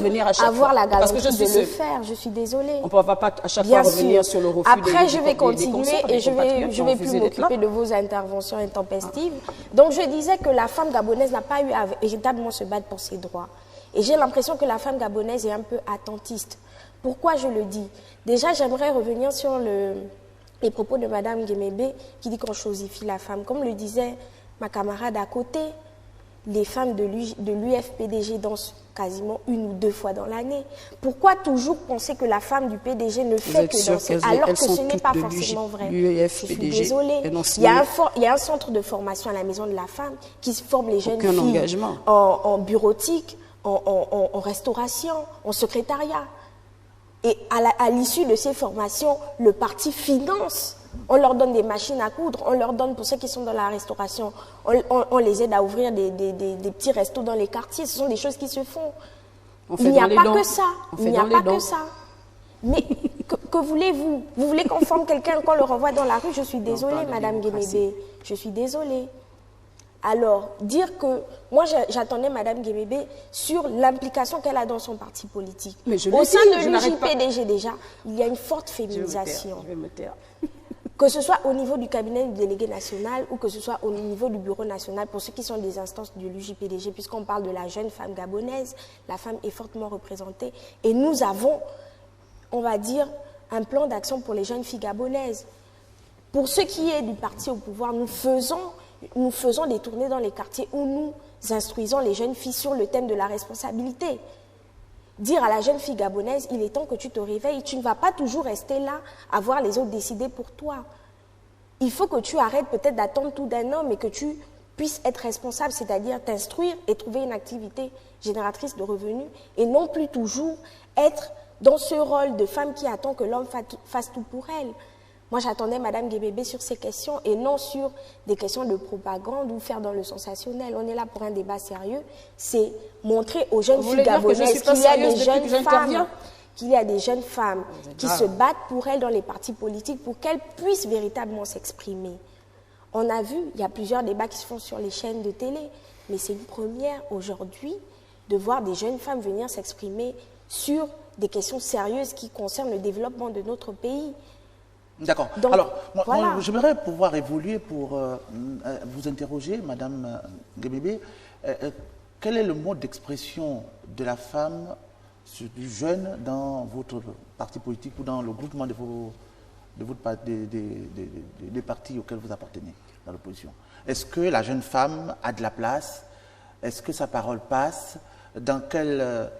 avoir la garantie de le faire. Je suis désolée. On ne peut pas à chaque fois revenir sur le refus. Après, je vais continuer et je ne vais plus m'occuper de vos interventions intempestives. Donc, je disais que la femme gabonaise n'a pas eu à véritablement se battre pour ses droits. Et j'ai l'impression que la femme gabonaise est un peu attentiste. Pourquoi je le dis? Déjà, j'aimerais revenir sur les propos de Mme Guémébé qui dit qu'on chosifie la femme. Comme le disait ma camarade à côté, les femmes de l'UFPDG dansent quasiment 1 ou 2 fois dans l'année. Pourquoi toujours penser que la femme du PDG ne fait que danser alors que ce n'est pas forcément vrai? Je suis désolée. Il y a un centre de formation à la Maison de la Femme qui forme les jeunes filles en bureautique, en restauration, en secrétariat. Et à l'issue de ces formations, le parti finance On leur donne des machines à coudre, on leur donne, pour ceux qui sont dans la restauration, on les aide à ouvrir des petits restos dans les quartiers. Ce sont des choses qui se font. Il n'y a pas que ça. Il n'y a pas que ça. Mais que voulez-vous? Vous voulez qu'on forme quelqu'un, qu'on le renvoie dans la rue? Je suis désolée, Madame Guémébé. Je suis désolée. Alors, dire que... Moi, j'attendais Madame Guémébé sur l'implication qu'elle a dans son parti politique. Mais au sein de l'UJPDG, déjà, il y a une forte féminisation. Je vais me taire. Que ce soit au niveau du cabinet du délégué national ou que ce soit au niveau du bureau national, pour ceux qui sont des instances de l'UJPDG, puisqu'on parle de la jeune femme gabonaise, la femme est fortement représentée. Et nous avons, on va dire, un plan d'action pour les jeunes filles gabonaises. Pour ce qui est du parti au pouvoir, nous faisons des tournées dans les quartiers où nous instruisons les jeunes filles sur le thème de la responsabilité. Dire à la jeune fille gabonaise, il est temps que tu te réveilles, tu ne vas pas toujours rester là à voir les autres décider pour toi. Il faut que tu arrêtes peut-être d'attendre tout d'un homme et que tu puisses être responsable, c'est-à-dire t'instruire et trouver une activité génératrice de revenus et non plus toujours être dans ce rôle de femme qui attend que l'homme fasse tout pour elle. Moi, j'attendais Madame Guémébé sur ces questions et non sur des questions de propagande ou faire dans le sensationnel. On est là pour un débat sérieux. C'est montrer aux jeunes filles gabonaises qu'il y a des jeunes femmes qui se battent pour elles dans les partis politiques pour qu'elles puissent véritablement s'exprimer. On a vu, il y a plusieurs débats qui se font sur les chaînes de télé, mais c'est une première aujourd'hui de voir des jeunes femmes venir s'exprimer sur des questions sérieuses qui concernent le développement de notre pays. D'accord. Alors, moi, j'aimerais pouvoir évoluer pour vous interroger, Madame Guémébé. Quel est le mode d'expression de la femme, du jeune, dans votre parti politique ou dans le groupement des partis auxquels vous appartenez dans l'opposition? Est-ce que la jeune femme a de la place? Est-ce que sa parole passe? Dans quelle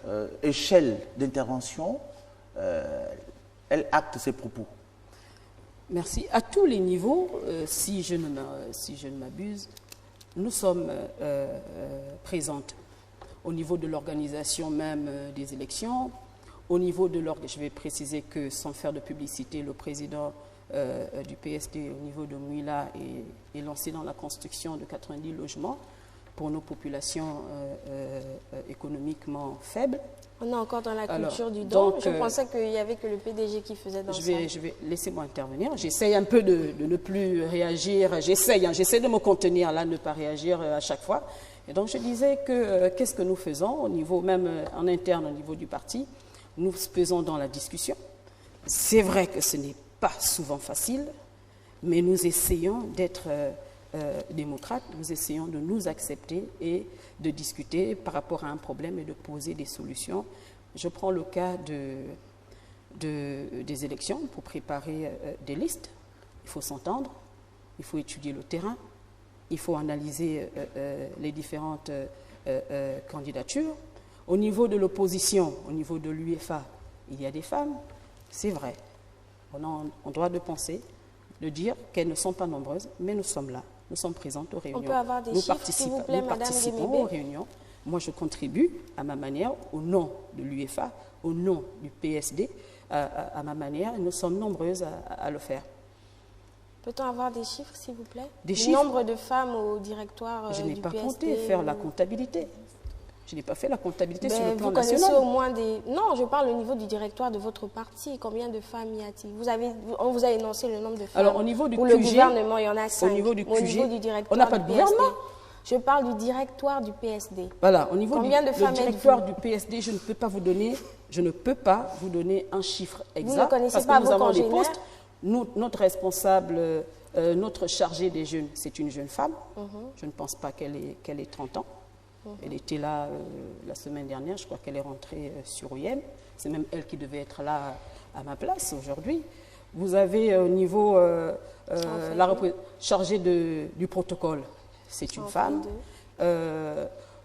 échelle d'intervention elle acte ses propos? Merci. À tous les niveaux, si je ne m'abuse, nous sommes présentes au niveau de l'organisation même des élections, au niveau de je vais préciser que sans faire de publicité, le président du PSD au niveau de Mouila est lancé dans la construction de 90 logements pour nos populations économiquement faibles. On est encore dans la culture du don. Je pensais qu'il n'y avait que le PDG qui faisait dans ça. Laissez-moi intervenir. J'essaye un peu de ne plus réagir. J'essaie de me contenir là, ne pas réagir à chaque fois. Et donc je disais que qu'est-ce que nous faisons au niveau, même en interne, au niveau du parti? Nous faisons dans la discussion. C'est vrai que ce n'est pas souvent facile, mais nous essayons d'être démocrates, nous essayons de nous accepter et de discuter par rapport à un problème et de poser des solutions. Je prends le cas des élections pour préparer des listes. Il faut s'entendre, il faut étudier le terrain, il faut analyser les différentes candidatures. Au niveau de l'opposition, au niveau de l'UEFA, il y a des femmes, c'est vrai. On a droit de penser, de dire qu'elles ne sont pas nombreuses, mais nous sommes là. Nous sommes présentes aux réunions. On peut avoir des chiffres, s'il vous plaît, Madame Guémébé. Nous participons aux réunions. Moi, je contribue à ma manière, au nom de l'UEFA, au nom du PSD, à ma manière. Et nous sommes nombreuses à le faire. Peut-on avoir des chiffres, s'il vous plaît? Des chiffres? Le nombre de femmes au directoire du PSD. Je n'ai pas compté faire la comptabilité. Je n'ai pas fait la comptabilité sur le plan national. Vous connaissez au moins des... Non, je parle au niveau du directoire de votre parti. Combien de femmes y a-t-il? On vous a énoncé le nombre de femmes. Alors, au niveau du QG, le gouvernement, il y en a 5. Au niveau du QG, au niveau du directoire, on n'a pas de gouvernement. Je parle du directoire du PSD. Voilà, au niveau combien de femmes directoire du PSD, je ne peux pas vous donner un chiffre exact. Vous ne connaissez parce pas que nous avons des congénères? postes. Notre responsable, notre chargée des jeunes, c'est une jeune femme. Je ne pense pas qu'elle ait 30 ans. Elle était là la semaine dernière, je crois qu'elle est rentrée sur OIM. C'est même elle qui devait être là à ma place aujourd'hui. Vous avez au niveau la chargée du protocole, c'est une femme.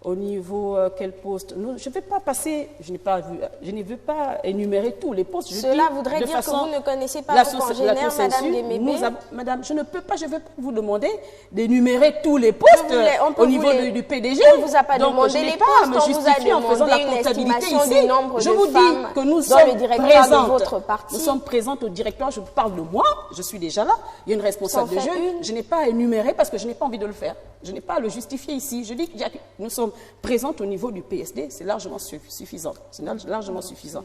au niveau quel poste. Je ne vais pas passer, je ne veux pas énumérer tous les postes. Cela voudrait dire que vous ne connaissez pas vos congénères, Madame Guémébé. Madame, je ne peux pas, je ne vais pas vous demander d'énumérer tous les postes au niveau du PDG. On ne vous a pas demandé les postes, on vous a demandé une estimation du nombre de femmes que nous dans le directoire de votre parti. Nous sommes présentes au directoire, je parle de moi, je suis déjà là, il y a une responsable de jeu, je n'ai pas à énumérer parce que je n'ai pas envie de le faire. Je n'ai pas à le justifier ici. Je dis que nous sommes présentes au niveau du PSD, c'est largement suffisant. C'est largement suffisant.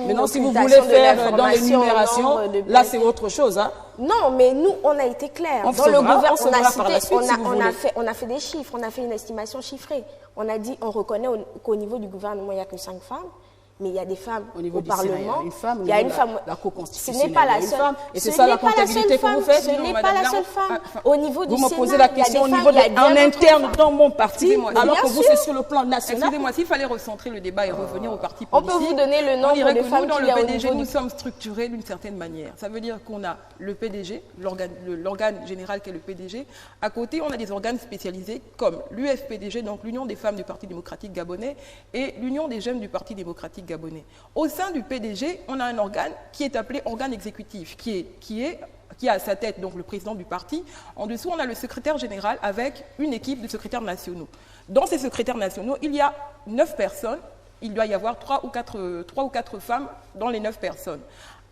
Maintenant, si vous voulez faire dans l'énumération, là c'est autre chose. Hein. Non, mais nous, on a été clairs. Dans le gouvernement, on a fait des chiffres, on a fait une estimation chiffrée. On a dit, on reconnaît qu'au niveau du gouvernement, il n'y a que 5 femmes. Mais il y a des femmes au Parlement. Il y a une femme. La co-constitutionnelle. Ce n'est pas la seule. Et c'est ça la comptabilité que vous faites. Ce n'est pas la seule femme. Au niveau du Sénat, vous me posez la question au niveau en interne dans mon parti, alors que vous c'est sur le plan national. Excusez-moi, s'il fallait recentrer le débat et revenir au parti politique. On peut vous donner le nombre de femmes qu'il y a au PDG. Nous sommes structurés d'une certaine manière. Ça veut dire qu'on a le PDG, l'organe général qui est le PDG. À côté, on a des organes spécialisés comme l'UFPDG, donc l'Union des femmes du Parti démocratique gabonais, et l'Union des jeunes du Parti démocratique gabonais. Au sein du PDG, on a un organe qui est appelé organe exécutif, qui a à sa tête donc le président du parti. En dessous, on a le secrétaire général avec une équipe de secrétaires nationaux. Dans ces secrétaires nationaux, il y a 9 personnes. Il doit y avoir 3 ou 4 femmes dans les 9 personnes.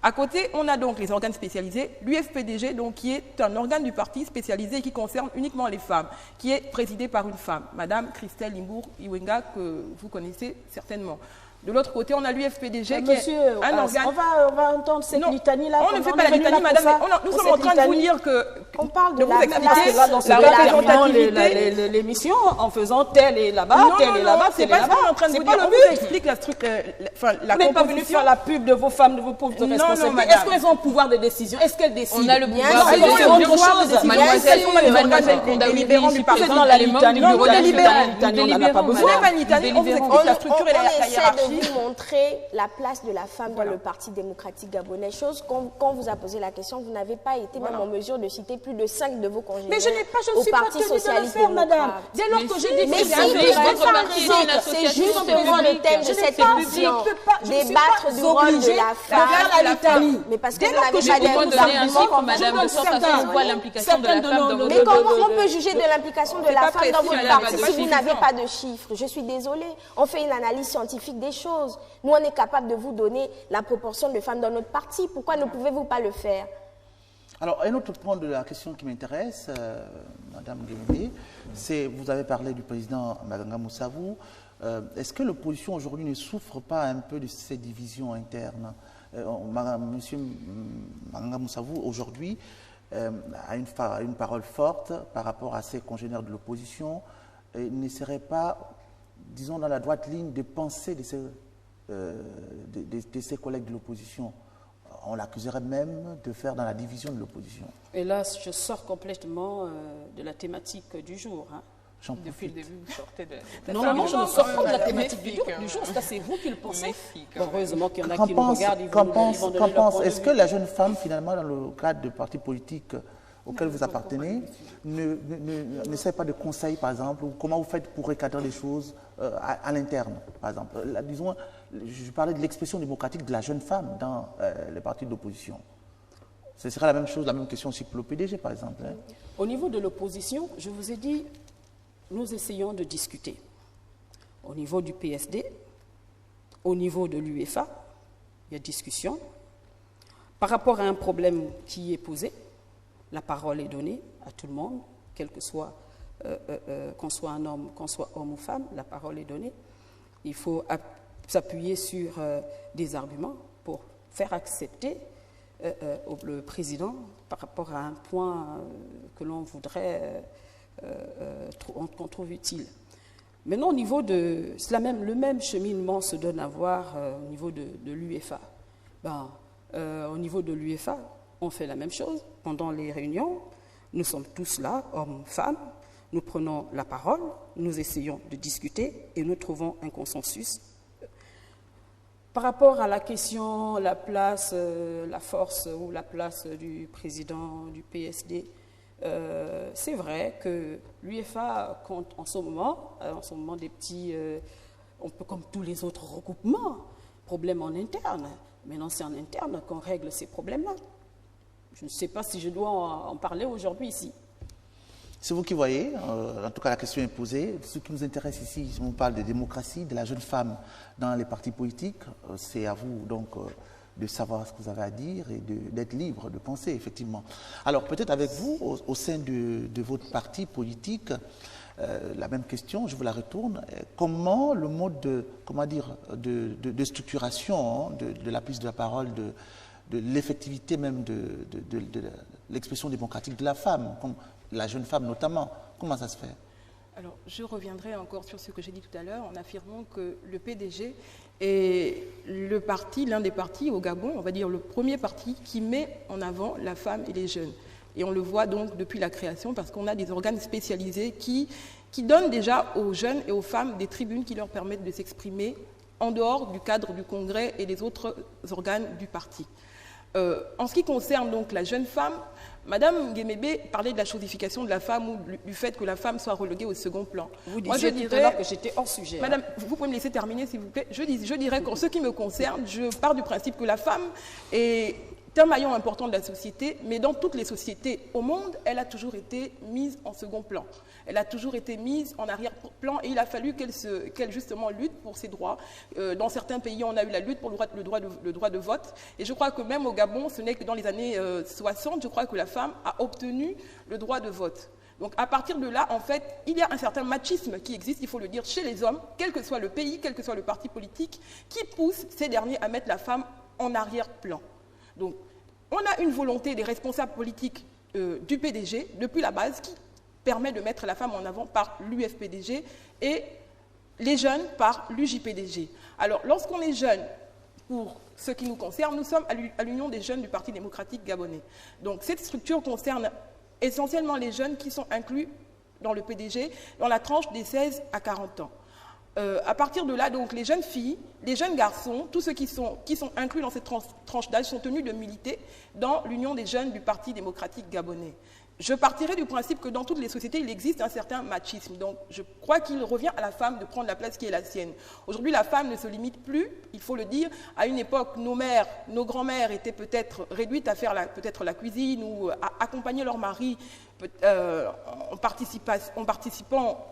À côté, on a donc les organes spécialisés, l'UFPDG, donc qui est un organe du parti spécialisé et qui concerne uniquement les femmes, qui est présidé par une femme, Madame Christelle Limbourg-Iwenga, que vous connaissez certainement. De l'autre côté, on a l'UFPDG qui est un organe... On va entendre cette litanie-là. On ne fait pas la litanie, madame. Nous sommes en train de vous dire que... On parle de vous expliquer la représentativité. L'émission en faisant tel et là-bas, tel et là-bas, c'est pas ce qu'on est en train de vous dire. On vous explique la structure... Vous n'êtes pas venu faire la pub de vos femmes, de vos pauvres de responsabilité. Est-ce qu'elles ont le pouvoir de décision? Est-ce qu'elles décident? On a le pouvoir de décision. Mademoiselle, on a les organes délibérants du Parlement. Dans la litanie. Non, nous délibérons. On n'a pas besoin. Ce n'est pas une litanie, on vous explique la structure et la hiérarchie. On essaie de vous montrer la place de la femme dans le Parti démocratique gabonais. Chose qu'on vous a posé la question, vous n'avez pas été même en mesure de citer plus de 5 de vos congénères. Mais je ne suis pas tenue de le faire, madame. Dès lors que j'ai dit que c'est justement le thème de cette émission, débattre du rôle de la femme. Mais parce que vous n'avez pas des arguments, madame, de sorte à ce qu'on voit l'implication de la femme dans votre... Mais comment on peut juger de l'implication de la femme dans votre parti si vous n'avez pas de chiffres? Je suis désolée. On fait une analyse scientifique des choses. Nous, on est capable de vous donner la proportion de femmes dans notre parti. Pourquoi ne pouvez-vous pas le faire? Alors, un autre point de la question qui m'intéresse, Madame Guémébé, c'est, vous avez parlé du président Maganga Moussavou. Est-ce que l'opposition aujourd'hui ne souffre pas un peu de ces divisions internes? Monsieur Maganga Moussavou, aujourd'hui, a une parole forte par rapport à ses congénères de l'opposition. Il ne serait pas, disons, dans la droite ligne de penser de ses collègues de l'opposition. On l'accuserait même de faire dans la division de l'opposition. Et là, je sors complètement de la thématique du jour. Hein. Depuis le début, vous sortez de... Non, je ne sors pas de la thématique du jour. C'est vous qui le pensez. Heureusement qu'il y en a qui nous regardent. Est-ce que la jeune femme, finalement, dans le cadre de partis politiques auquel vous appartenez, n'essaie pas de conseils, par exemple, ou comment vous faites pour recadrer les choses à l'interne, par exemple. Disons, je parlais de l'expression démocratique de la jeune femme dans les partis d'opposition. Ce serait la même chose, la même question aussi pour le PDG, par exemple. Hein. Au niveau de l'opposition, je vous ai dit, nous essayons de discuter. Au niveau du PSD, au niveau de l'UEFA, il y a discussion. Par rapport à un problème qui est posé, la parole est donnée à tout le monde, quel que soit, qu'on soit un homme, qu'on soit homme ou femme, la parole est donnée. Il faut s'appuyer sur des arguments pour faire accepter le président par rapport à un point que l'on voudrait qu'on trouve utile. Maintenant, au niveau de... le même cheminement se donne à voir au niveau de l'UEFA. Au niveau de l'UEFA, on fait la même chose. Pendant les réunions, nous sommes tous là, hommes, femmes, nous prenons la parole, nous essayons de discuter et nous trouvons un consensus. Par rapport à la question, la place, la force ou la place du président du PSD, c'est vrai que l'UEFA compte en ce moment des petits, on peut comme tous les autres regroupements, problèmes en interne. Maintenant, c'est en interne qu'on règle ces problèmes-là. Je ne sais pas si je dois en parler aujourd'hui ici. C'est vous qui voyez, en tout cas la question est posée. Ce qui nous intéresse ici, on parle de démocratie, de la jeune femme dans les partis politiques. C'est à vous donc de savoir ce que vous avez à dire et d'être libre de penser, effectivement. Alors peut-être avec vous, au sein de votre parti politique, la même question, je vous la retourne. Comment le mode de structuration de la prise de la parole, de l'effectivité même de l'expression démocratique de la femme, comme la jeune femme notamment, comment ça se fait? Alors, je reviendrai encore sur ce que j'ai dit tout à l'heure en affirmant que le PDG est l'un des partis au Gabon, on va dire le premier parti qui met en avant la femme et les jeunes. Et on le voit donc depuis la création parce qu'on a des organes spécialisés qui donnent déjà aux jeunes et aux femmes des tribunes qui leur permettent de s'exprimer en dehors du cadre du Congrès et des autres organes du parti. En ce qui concerne donc la jeune femme, Madame Guémébé parlait de la chosification de la femme ou du fait que la femme soit reléguée au second plan. Vous disiez tout à l'heure que j'étais hors sujet. Madame, vous pouvez me laisser terminer s'il vous plaît. Je dirais qu'en ce qui me concerne, je pars du principe que la femme est un maillon important de la société, mais dans toutes les sociétés au monde, elle a toujours été mise en second plan. Elle a toujours été mise en arrière-plan et il a fallu qu'elle justement lutte pour ses droits. Dans certains pays, on a eu la lutte pour le droit de vote. Et je crois que même au Gabon, ce n'est que dans les années 60, je crois que la femme a obtenu le droit de vote. Donc à partir de là, en fait, il y a un certain machisme qui existe, il faut le dire, chez les hommes, quel que soit le pays, quel que soit le parti politique, qui pousse ces derniers à mettre la femme en arrière-plan. Donc, on a une volonté des responsables politiques du PDG, depuis la base, qui permet de mettre la femme en avant par l'UFPDG et les jeunes par l'UJPDG. Alors, lorsqu'on est jeune, pour ce qui nous concerne, nous sommes à l'Union des jeunes du Parti démocratique gabonais. Donc, cette structure concerne essentiellement les jeunes qui sont inclus dans le PDG, dans la tranche des 16 à 40 ans. À partir de là, donc, les jeunes filles, les jeunes garçons, tous ceux qui sont inclus dans cette tranche d'âge sont tenus de militer dans l'Union des jeunes du Parti démocratique gabonais. Je partirai du principe que dans toutes les sociétés, il existe un certain machisme. Donc, je crois qu'il revient à la femme de prendre la place qui est la sienne. Aujourd'hui, la femme ne se limite plus, il faut le dire. À une époque, nos mères, nos grands-mères étaient peut-être réduites à faire peut-être la cuisine ou à accompagner leur mari en participant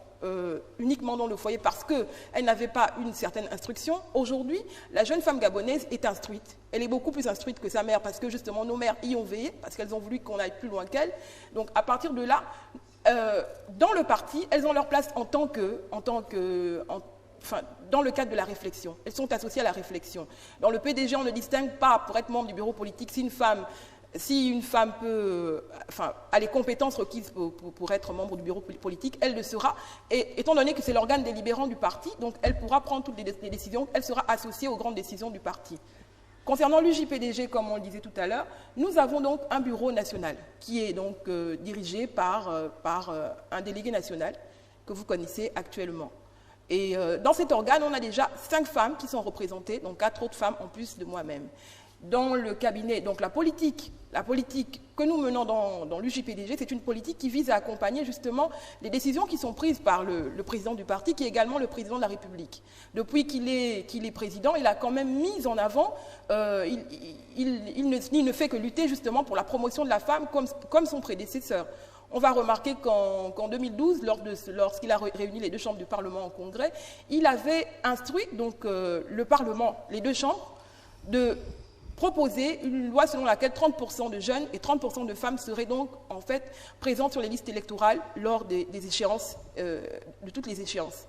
uniquement dans le foyer parce qu'elle n'avait pas une certaine instruction. Aujourd'hui, la jeune femme gabonaise est instruite. Elle est beaucoup plus instruite que sa mère parce que justement nos mères y ont veillé, parce qu'elles ont voulu qu'on aille plus loin qu'elles. Donc à partir de là, dans le parti, elles ont leur place dans le cadre de la réflexion. Elles sont associées à la réflexion. Dans le PDG, on ne distingue pas, pour être membre du bureau politique, si une femme a les compétences requises pour être membre du bureau politique, elle le sera. Et étant donné que c'est l'organe délibérant du parti, donc elle pourra prendre toutes les décisions, elle sera associée aux grandes décisions du parti. Concernant l'UJPDG, comme on le disait tout à l'heure, nous avons donc un bureau national qui est donc dirigé par un délégué national que vous connaissez actuellement. Et dans cet organe, on a déjà 5 femmes qui sont représentées, donc 4 autres femmes en plus de moi-même. Dans le cabinet, donc la politique que nous menons dans l'UJPDG, c'est une politique qui vise à accompagner justement les décisions qui sont prises par le président du parti, qui est également le président de la République. Depuis qu'il est président, il a quand même mis en avant, il ne fait que lutter justement pour la promotion de la femme comme son prédécesseur. On va remarquer qu'en 2012, lorsqu'il a réuni les 2 chambres du Parlement en congrès, il avait instruit donc le Parlement, les 2 chambres, de proposer une loi selon laquelle 30% de jeunes et 30% de femmes seraient donc en fait présentes sur les listes électorales lors des échéances, de toutes les échéances.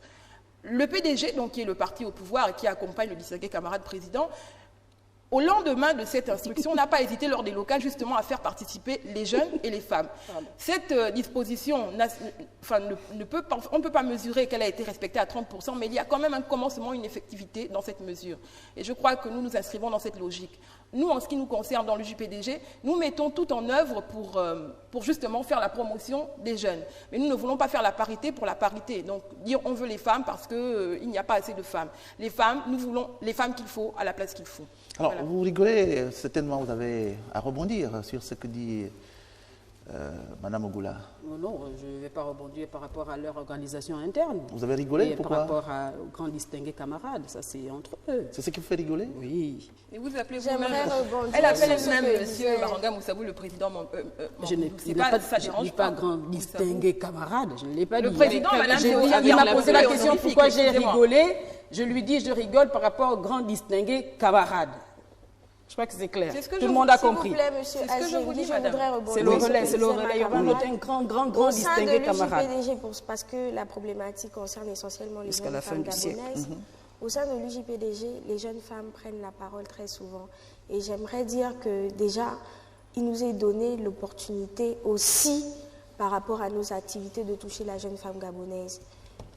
Le PDG, donc, qui est le parti au pouvoir et qui accompagne le distingué camarade président, au lendemain de cette instruction, n'a pas hésité lors des locales justement à faire participer les jeunes et les femmes. Cette disposition, on ne peut pas mesurer qu'elle a été respectée à 30%, mais il y a quand même un commencement, une effectivité dans cette mesure. Et je crois que nous nous inscrivons dans cette logique. Nous, en ce qui nous concerne dans le JPDG, nous mettons tout en œuvre pour justement faire la promotion des jeunes. Mais nous ne voulons pas faire la parité pour la parité. Donc dire on veut les femmes parce qu'il n'y a pas assez de femmes. Les femmes, nous voulons les femmes qu'il faut à la place qu'il faut. Alors, voilà. Vous rigolez, certainement vous avez à rebondir sur ce que dit Madame Ogoula? Non, je ne vais pas rebondir par rapport à leur organisation interne. Vous avez rigolé? Pourquoi? Par rapport aux grands distingués camarades, ça c'est entre eux. C'est ce qui vous fait rigoler? Oui. Et vous appelez J'aimerais rebondir. Elle appelle elle-même M. Maranga Moussabou, le président. Je n'ai pas grand distingué camarade, je ne l'ai pas dit. Le président, madame, il m'a posé la question pourquoi j'ai rigolé. Je lui dis je rigole par rapport aux grands distingués camarades. Je crois que c'est clair. Tout le monde a compris. S'il vous plaît, monsieur Azengui, je voudrais rebondir. C'est le relais, c'est le relais. Il y aura un grand distingué camarade. Au sein de l'UJPDG, parce que la problématique concerne essentiellement les jeunes femmes gabonaises, au sein de l'UJPDG, les jeunes femmes prennent la parole très souvent. Et j'aimerais dire que déjà, il nous est donné l'opportunité aussi, par rapport à nos activités, de toucher la jeune femme gabonaise.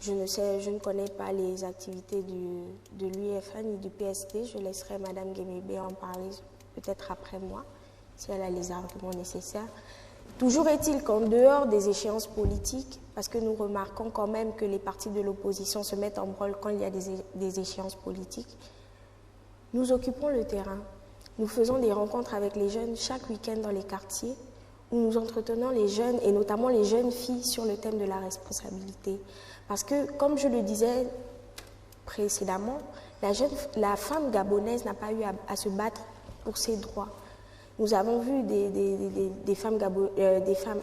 Je ne connais pas les activités de l'UEFA ni du PSD. Je laisserai Mme Guémébé en parler peut-être après moi, si elle a les arguments nécessaires. Toujours est-il qu'en dehors des échéances politiques, parce que nous remarquons quand même que les partis de l'opposition se mettent en branle quand il y a des échéances politiques, nous occupons le terrain. Nous faisons des rencontres avec les jeunes chaque week-end dans les quartiers, où nous entretenons les jeunes, et notamment les jeunes filles, sur le thème de la responsabilité. Parce que, comme je le disais précédemment, la femme gabonaise n'a pas eu à se battre pour ses droits. Nous avons vu des femmes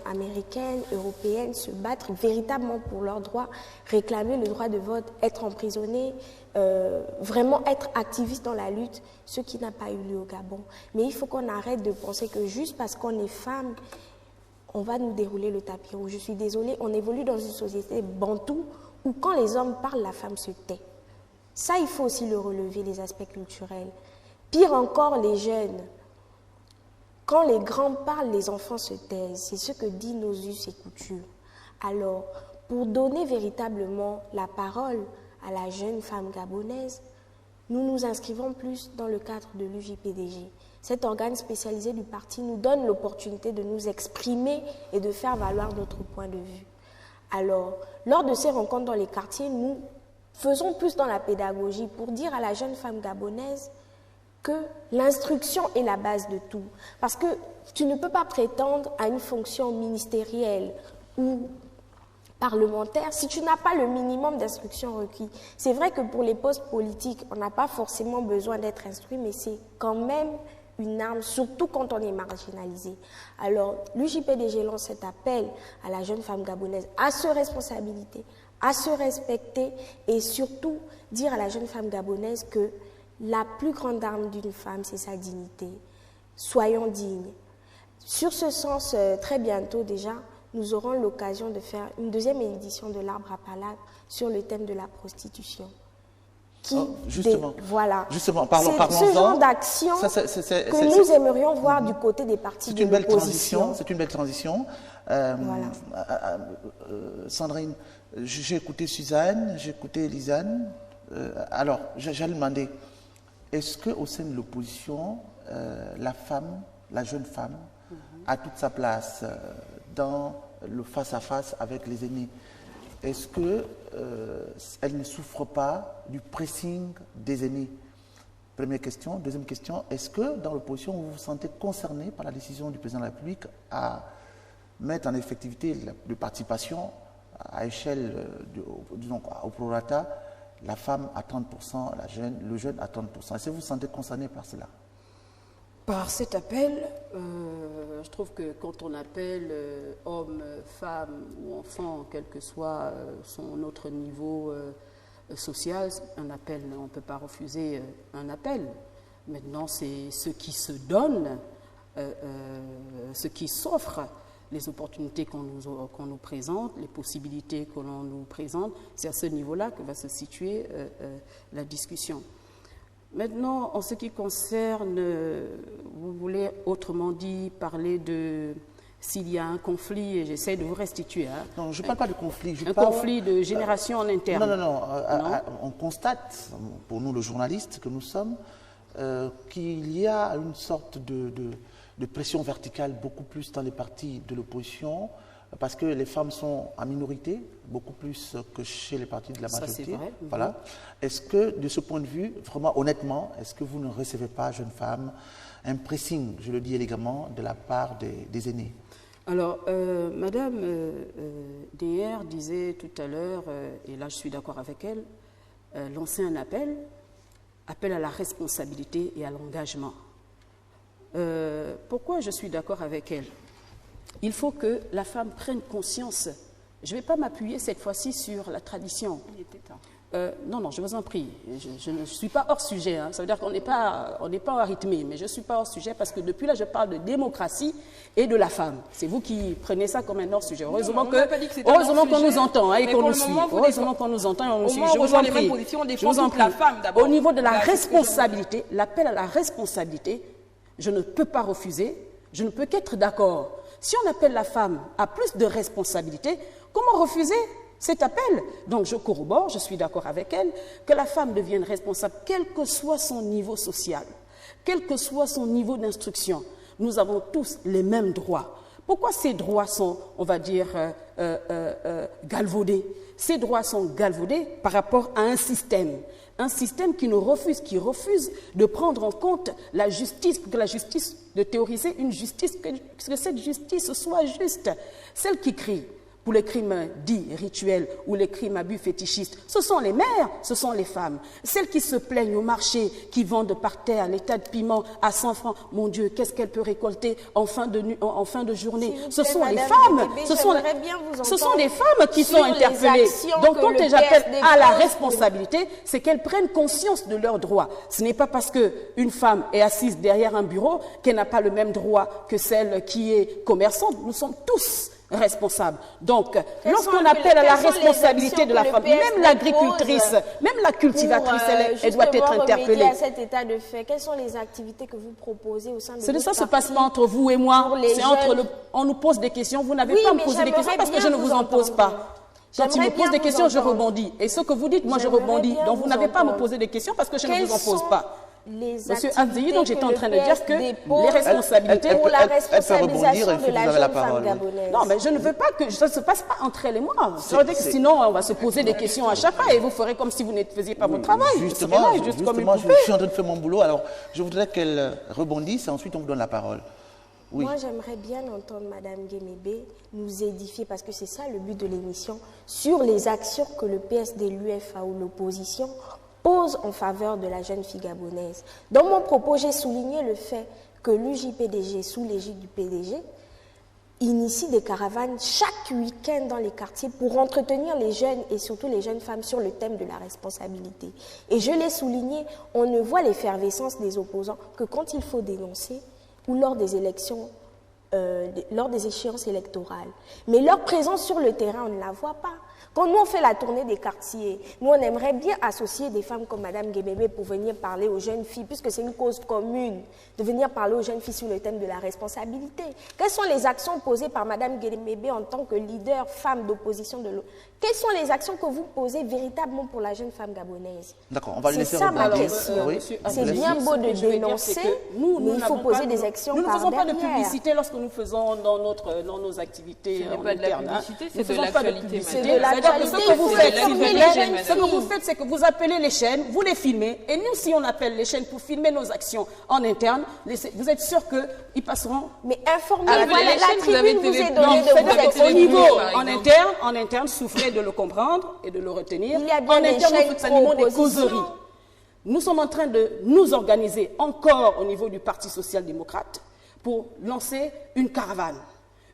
américaines, européennes se battre véritablement pour leurs droits, réclamer le droit de vote, être emprisonnées, vraiment être activistes dans la lutte, ce qui n'a pas eu lieu au Gabon. Mais il faut qu'on arrête de penser que juste parce qu'on est femme, on va nous dérouler le tapis rouge. Je suis désolée, on évolue dans une société bantoue où quand les hommes parlent, la femme se tait. Ça, il faut aussi le relever, les aspects culturels. Pire encore, les jeunes. Quand les grands parlent, les enfants se taisent. C'est ce que disent nos us et coutumes. Alors, pour donner véritablement la parole à la jeune femme gabonaise, nous nous inscrivons plus dans le cadre de l'UJPDG. Cet organe spécialisé du parti nous donne l'opportunité de nous exprimer et de faire valoir notre point de vue. Alors, lors de ces rencontres dans les quartiers, nous faisons plus dans la pédagogie pour dire à la jeune femme gabonaise que l'instruction est la base de tout. Parce que tu ne peux pas prétendre à une fonction ministérielle ou parlementaire si tu n'as pas le minimum d'instruction requis. C'est vrai que pour les postes politiques, on n'a pas forcément besoin d'être instruit, mais c'est quand même une arme, surtout quand on est marginalisé. Alors, l'UJPDG lance cet appel à la jeune femme gabonaise à se responsabiliser, à se respecter et surtout dire à la jeune femme gabonaise que la plus grande arme d'une femme, c'est sa dignité. Soyons dignes. Sur ce sens, très bientôt déjà, nous aurons l'occasion de faire une deuxième édition de l'Arbre à Palabre sur le thème de la prostitution. Justement, parlons-en. C'est ce genre d'action que nous aimerions voir du côté des partis de l'opposition. C'est une belle transition. Sandrine, j'ai écouté Suzanne, j'ai écouté Lisanne. Alors, j'allais demander, est-ce qu'au sein de l'opposition, la jeune femme, a toute sa place dans le face-à-face avec les aînés? Est-ce qu'elle ne souffre pas du pressing des aînés? Première question. Deuxième question, est-ce que dans l'opposition, vous vous sentez concerné par la décision du président de la République à mettre en effectivité de participation à échelle, disons au prorata, la femme à 30%, le jeune à 30%? Est-ce que vous vous sentez concerné par cela? Par cet appel, je trouve que quand on appelle homme, femme ou enfant, quel que soit notre niveau social, un appel, on ne peut pas refuser un appel. Maintenant, c'est ce qui se donne, ce qui s'offre, les opportunités qu'on nous présente, les possibilités que l'on nous présente. C'est à ce niveau-là que va se situer la discussion. Maintenant, en ce qui concerne, vous voulez autrement dit parler de s'il y a un conflit, et j'essaie de vous restituer. Hein, non, je ne parle pas de conflit. Conflit de génération en interne. Non. On constate, pour nous le journaliste que nous sommes, qu'il y a une sorte de pression verticale beaucoup plus dans les partis de l'opposition, parce que les femmes sont en minorité, beaucoup plus que chez les partis de la majorité. Ça, c'est vrai. Voilà. Est-ce que, de ce point de vue, vraiment honnêtement, est-ce que vous ne recevez pas, jeune femme, un pressing, je le dis élégamment, de la part des aînés? Alors, Madame DR disait tout à l'heure, et là je suis d'accord avec elle, lancer un appel à la responsabilité et à l'engagement. Pourquoi je suis d'accord avec elle? Il faut que la femme prenne conscience. Je ne vais pas m'appuyer cette fois-ci sur la tradition. Il était temps. Non, je vous en prie. Je ne suis pas hors sujet. Hein. Ça veut dire qu'on n'est pas arythmé, mais je ne suis pas hors sujet parce que depuis là, je parle de démocratie et de la femme. C'est vous qui prenez ça comme un hors sujet. Heureusement qu'on nous entend et qu'on nous suit. Heureusement qu'on nous entend et on nous suit. Je vous en prie. Je vous en prie. Au niveau de la responsabilité, l'appel à la responsabilité, je ne peux pas refuser. Je ne peux qu'être d'accord. Si on appelle la femme à plus de responsabilité, comment refuser cet appel? Donc je corrobore, je suis d'accord avec elle, que la femme devienne responsable, quel que soit son niveau social, quel que soit son niveau d'instruction. Nous avons tous les mêmes droits. Pourquoi ces droits sont, on va dire, galvaudés? Ces droits sont galvaudés par rapport à un système qui refuse de prendre en compte la justice, de théoriser une justice, que cette justice soit juste. Celle qui crie pour les crimes dits rituels ou les crimes à but fétichistes, ce sont les mères, ce sont les femmes. Celles qui se plaignent au marché, qui vendent par terre les tas de piments à 100 francs, mon Dieu, qu'est-ce qu'elle peut récolter en fin de journée? Ce sont les femmes, ce sont les femmes qui sont interpellées. Donc quand j'appelle à la responsabilité, c'est qu'elles prennent conscience de leurs droits. Ce n'est pas parce qu'une femme est assise derrière un bureau qu'elle n'a pas le même droit que celle qui est commerçante. Nous sommes tous responsables. Donc, lorsqu'on appelle à la responsabilité de la femme, même l'agricultrice, même la cultivatrice, elle doit être interpellée. À cet état de fait, quelles sont les activités que vous proposez au sein de votre parti? Ça se passe pas entre vous et moi. On nous pose des questions. Vous n'avez pas à me poser des questions parce que je ne vous en pose pas. Quand il me pose des questions, je rebondis. Et ce que vous dites, moi, je rebondis. Donc, vous n'avez pas à me poser des questions parce que je ne vous en pose pas. Monsieur Abdi, donc j'étais en train de dire que les responsabilités pour la responsabilisation de la jeune femme gabonaise. Non, mais je ne veux pas que ça ne se passe pas entre elle et moi. Sinon, on va se poser des questions à chaque fois et vous ferez comme si vous ne faisiez pas votre travail. Justement, je suis en train de faire mon boulot. Alors, je voudrais qu'elle rebondisse et ensuite on vous donne la parole. Oui. Moi, j'aimerais bien entendre Mme Guémébé nous édifier, parce que c'est ça le but de l'émission, sur les actions que le PSD, l'UFA ou l'opposition pose en faveur de la jeune fille gabonaise. Dans mon propos, j'ai souligné le fait que l'UJPDG, sous l'égide du PDG, initie des caravanes chaque week-end dans les quartiers pour entretenir les jeunes et surtout les jeunes femmes sur le thème de la responsabilité. Et je l'ai souligné, on ne voit l'effervescence des opposants que quand il faut dénoncer ou lors des élections, lors des échéances électorales. Mais leur présence sur le terrain, on ne la voit pas. Quand nous, on fait la tournée des quartiers, nous, on aimerait bien associer des femmes comme Mme Guémébé pour venir parler aux jeunes filles, puisque c'est une cause commune, de venir parler aux jeunes filles sur le thème de la responsabilité. Quelles sont les actions posées par Mme Guémébé en tant que leader femme d'opposition de l'eau? Quelles sont les actions que vous posez véritablement pour la jeune femme gabonaise? D'accord, on va le laisser rebondir. C'est ça ma question. C'est bien beau de dénoncer, mais il faut poser des actions par derrière. Nous ne faisons pas de publicité lorsque nous faisons dans nos activités. Ce n'est pas de la publicité, c'est de l'actualité. Ce que vous faites, c'est que vous appelez les chaînes, vous les filmez, et nous, si on appelle les chaînes pour filmer nos actions en interne, vous êtes sûr qu'ils passeront. Mais informez-vous, la tribune vous est donnée au niveau en interne, souffrez de le comprendre et de le retenir. En interne, nous animons des causeries. Nous sommes en train de nous organiser encore au niveau du Parti social-démocrate pour lancer une caravane.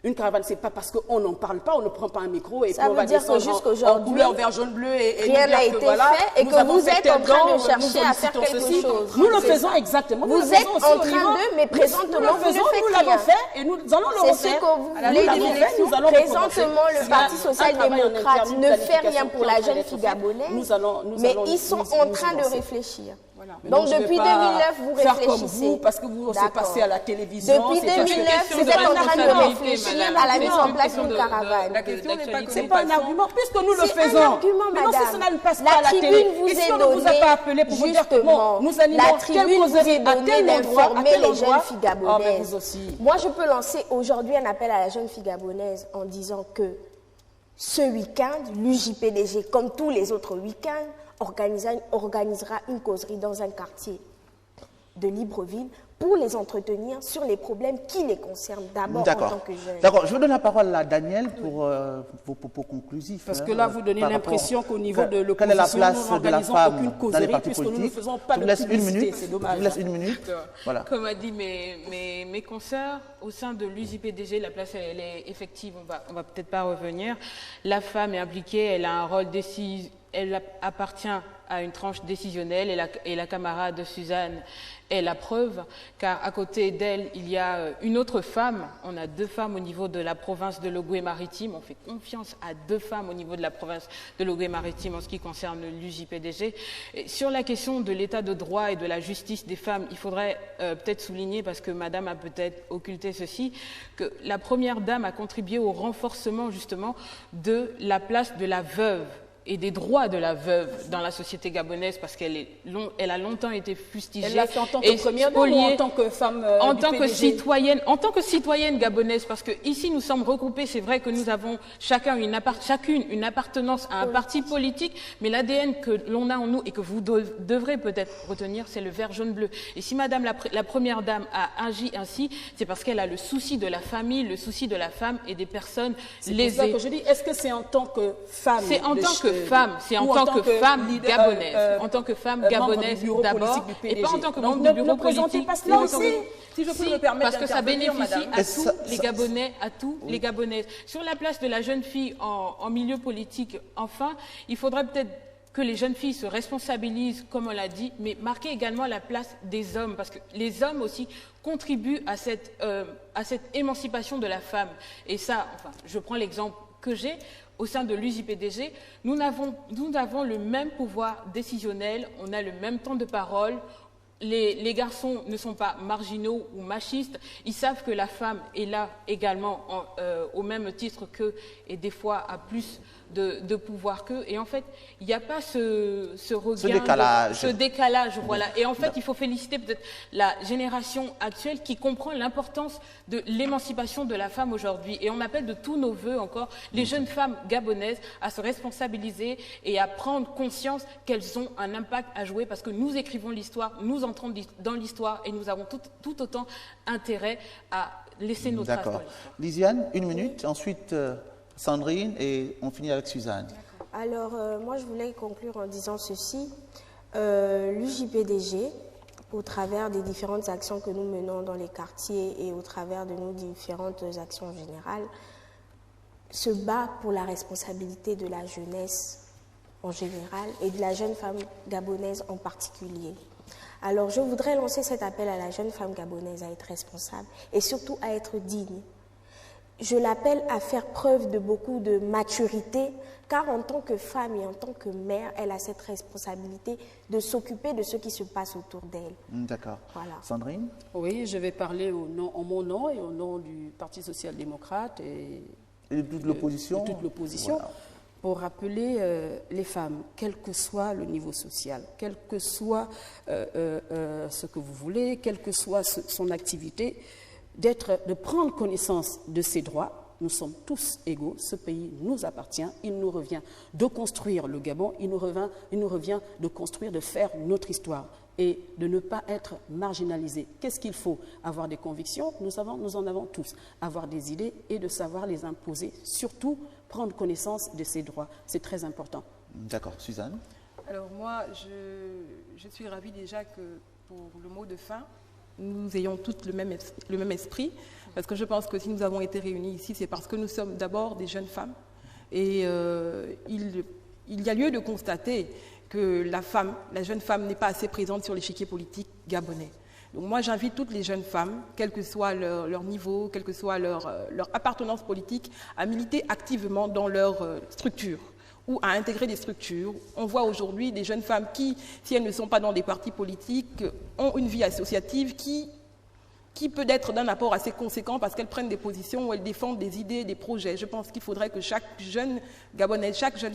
Une caravane, c'est pas parce qu'on n'en parle pas, on ne prend pas un micro et puis on va descendre en couleur vert, jaune, bleu et rien n'a été fait et que vous êtes en train de chercher à faire quelque chose. Nous le faisons exactement. Vous êtes en train de, mais présentement, vous le faites nous l'avons fait et nous allons le refaire. C'est ce que vous voulez dire. Présentement, le Parti social-démocrate ne fait rien pour la jeune fille gabonaise, mais ils sont en train de réfléchir. Voilà. Donc depuis 2009, vous réfléchissez. Comme vous, parce que vous c'est passé à la télévision. Depuis 2009, vous êtes en train de réfléchir à la mise en place d'une caravane. La question n'est pas c'est pas un argument, puisque nous le faisons. C'est un argument, madame. Non, si cela ne passe pas à la télé, vous et si on ne vous a pas appelé pour vous dire que bon, nous animons tribune vous est donnée d'informer les jeunes filles gabonaises. Moi, je peux lancer aujourd'hui un appel à la jeune fille gabonaise en disant que ce week-end, l'UJPDG, comme tous les autres week-ends, organisera une causerie dans un quartier de Libreville pour les entretenir sur les problèmes qui les concernent d'abord en tant que jeunes. D'accord, je vous donne la parole à Daniel pour vos propos conclusifs. Parce que là, vous donnez l'impression qu'au niveau de l'opposition, nous n'organisons aucune causerie puisque nous ne faisons pas de publicité. C'est dommage. Je vous laisse une minute. Voilà. Comme a dit mes consoeurs, au sein de l'UJPDG, la place elle est effective, on va peut-être pas revenir. La femme est impliquée, elle a un rôle décisif, elle appartient à une tranche décisionnelle et la camarade de Suzanne est la preuve, car à côté d'elle, il y a une autre femme. On a 2 femmes au niveau de la province de Logoué-Maritime. On fait confiance à 2 femmes au niveau de la province de Logoué-Maritime en ce qui concerne l'UJPDG. Et sur la question de l'état de droit et de la justice des femmes, il faudrait peut-être souligner, parce que madame a peut-être occulté ceci, que la première dame a contribué au renforcement justement de la place de la veuve et des droits de la veuve dans la société gabonaise, parce qu'elle a longtemps été fustigée. Elle l'a fait en tant que première dame ou en tant que femme en tant que citoyenne gabonaise, parce que ici nous sommes regroupés, c'est vrai que nous avons chacune une appartenance à un parti politique, mais l'ADN que l'on a en nous et que vous devrez peut-être retenir, c'est le vert jaune bleu. Et si madame la première dame a agi ainsi, c'est parce qu'elle a le souci de la famille, le souci de la femme et des personnes lésées. C'est pour ça que je dis, est-ce que c'est en tant que femme? C'est en tant que femme, c'est en tant que femme gabonaise, en tant que femme gabonaise d'abord, et pas en tant que membre du bureau politique. Pas cela aussi, si je peux me permettre, parce que ça bénéficie à tous les Gabonais, à tous les Gabonaises. Sur la place de la jeune fille en milieu politique, enfin, il faudrait peut-être que les jeunes filles se responsabilisent, comme on l'a dit, mais marquer également la place des hommes, parce que les hommes aussi contribuent à cette émancipation de la femme. Et ça, enfin, je prends l'exemple que j'ai. Au sein de l'UJPDG, nous avons le même pouvoir décisionnel, on a le même temps de parole. Les garçons ne sont pas marginaux ou machistes, ils savent que la femme est là également au même titre qu'eux et des fois a plus de pouvoir qu'eux. Et en fait, il n'y a pas ce regain, ce décalage. Voilà. Et en fait, il faut féliciter peut-être la génération actuelle qui comprend l'importance de l'émancipation de la femme aujourd'hui. Et on appelle de tous nos voeux encore les jeunes femmes gabonaises à se responsabiliser et à prendre conscience qu'elles ont un impact à jouer, parce que nous écrivons l'histoire, nous entrons dans l'histoire et nous avons tout autant intérêt à laisser nos traces dans l'histoire. Lisiane, une minute, ensuite Sandrine et on finit avec Suzanne. Alors, moi je voulais conclure en disant ceci. L'UJPDG, au travers des différentes actions que nous menons dans les quartiers et au travers de nos différentes actions générales, se bat pour la responsabilité de la jeunesse en général et de la jeune femme gabonaise en particulier. Alors, je voudrais lancer cet appel à la jeune femme gabonaise à être responsable et surtout à être digne. Je l'appelle à faire preuve de beaucoup de maturité, car en tant que femme et en tant que mère, elle a cette responsabilité de s'occuper de ce qui se passe autour d'elle. D'accord. Voilà. Sandrine? Oui, je vais parler en mon nom et au nom du Parti social-démocrate et de toute l'opposition. Voilà. Pour rappeler les femmes, quel que soit le niveau social, quel que soit ce que vous voulez, quelle que soit son activité, de prendre connaissance de ses droits. Nous sommes tous égaux, ce pays nous appartient, il nous revient de construire le Gabon, il nous revient de construire, de faire notre histoire et de ne pas être marginalisé. Qu'est-ce qu'il faut? Avoir des convictions, nous en avons tous. Avoir des idées et de savoir les imposer, surtout prendre connaissance de ses droits, c'est très important. D'accord. Suzanne? Alors moi, je suis ravie déjà que pour le mot de fin, nous ayons toutes le même esprit, parce que je pense que si nous avons été réunis ici, c'est parce que nous sommes d'abord des jeunes femmes. Et il y a lieu de constater que la jeune femme n'est pas assez présente sur l'échiquier politique gabonais. Donc moi, j'invite toutes les jeunes femmes, quel que soit leur niveau, quelle que soit leur appartenance politique, à militer activement dans leur structure ou à intégrer des structures. On voit aujourd'hui des jeunes femmes qui, si elles ne sont pas dans des partis politiques, ont une vie associative qui peut être d'un apport assez conséquent parce qu'elles prennent des positions où elles défendent des idées, des projets. Je pense qu'il faudrait que chaque jeune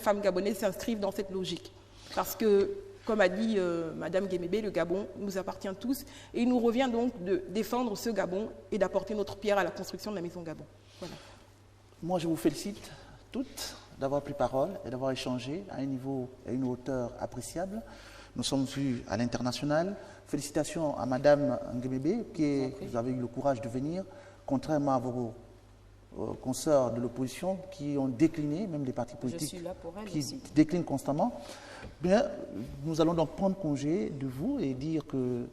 femme gabonaise s'inscrive dans cette logique. Parce que, comme a dit Madame Guémébé, le Gabon nous appartient tous et il nous revient donc de défendre ce Gabon et d'apporter notre pierre à la construction de la maison Gabon. Voilà. Moi, je vous félicite toutes d'avoir pris parole et d'avoir échangé à un niveau et à une hauteur appréciable. nous sommes vus à l'international. Félicitations à Madame Nguemebe, vous avez eu le courage de venir, contrairement à vos consoeurs de l'opposition qui ont décliné, même les partis politiques qui déclinent constamment. Bien, nous allons donc prendre congé de vous et dire que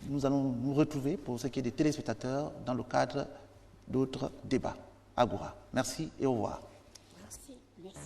nous allons nous retrouver pour ce qui est des téléspectateurs dans le cadre d'autres débats. Agora. Merci et au revoir.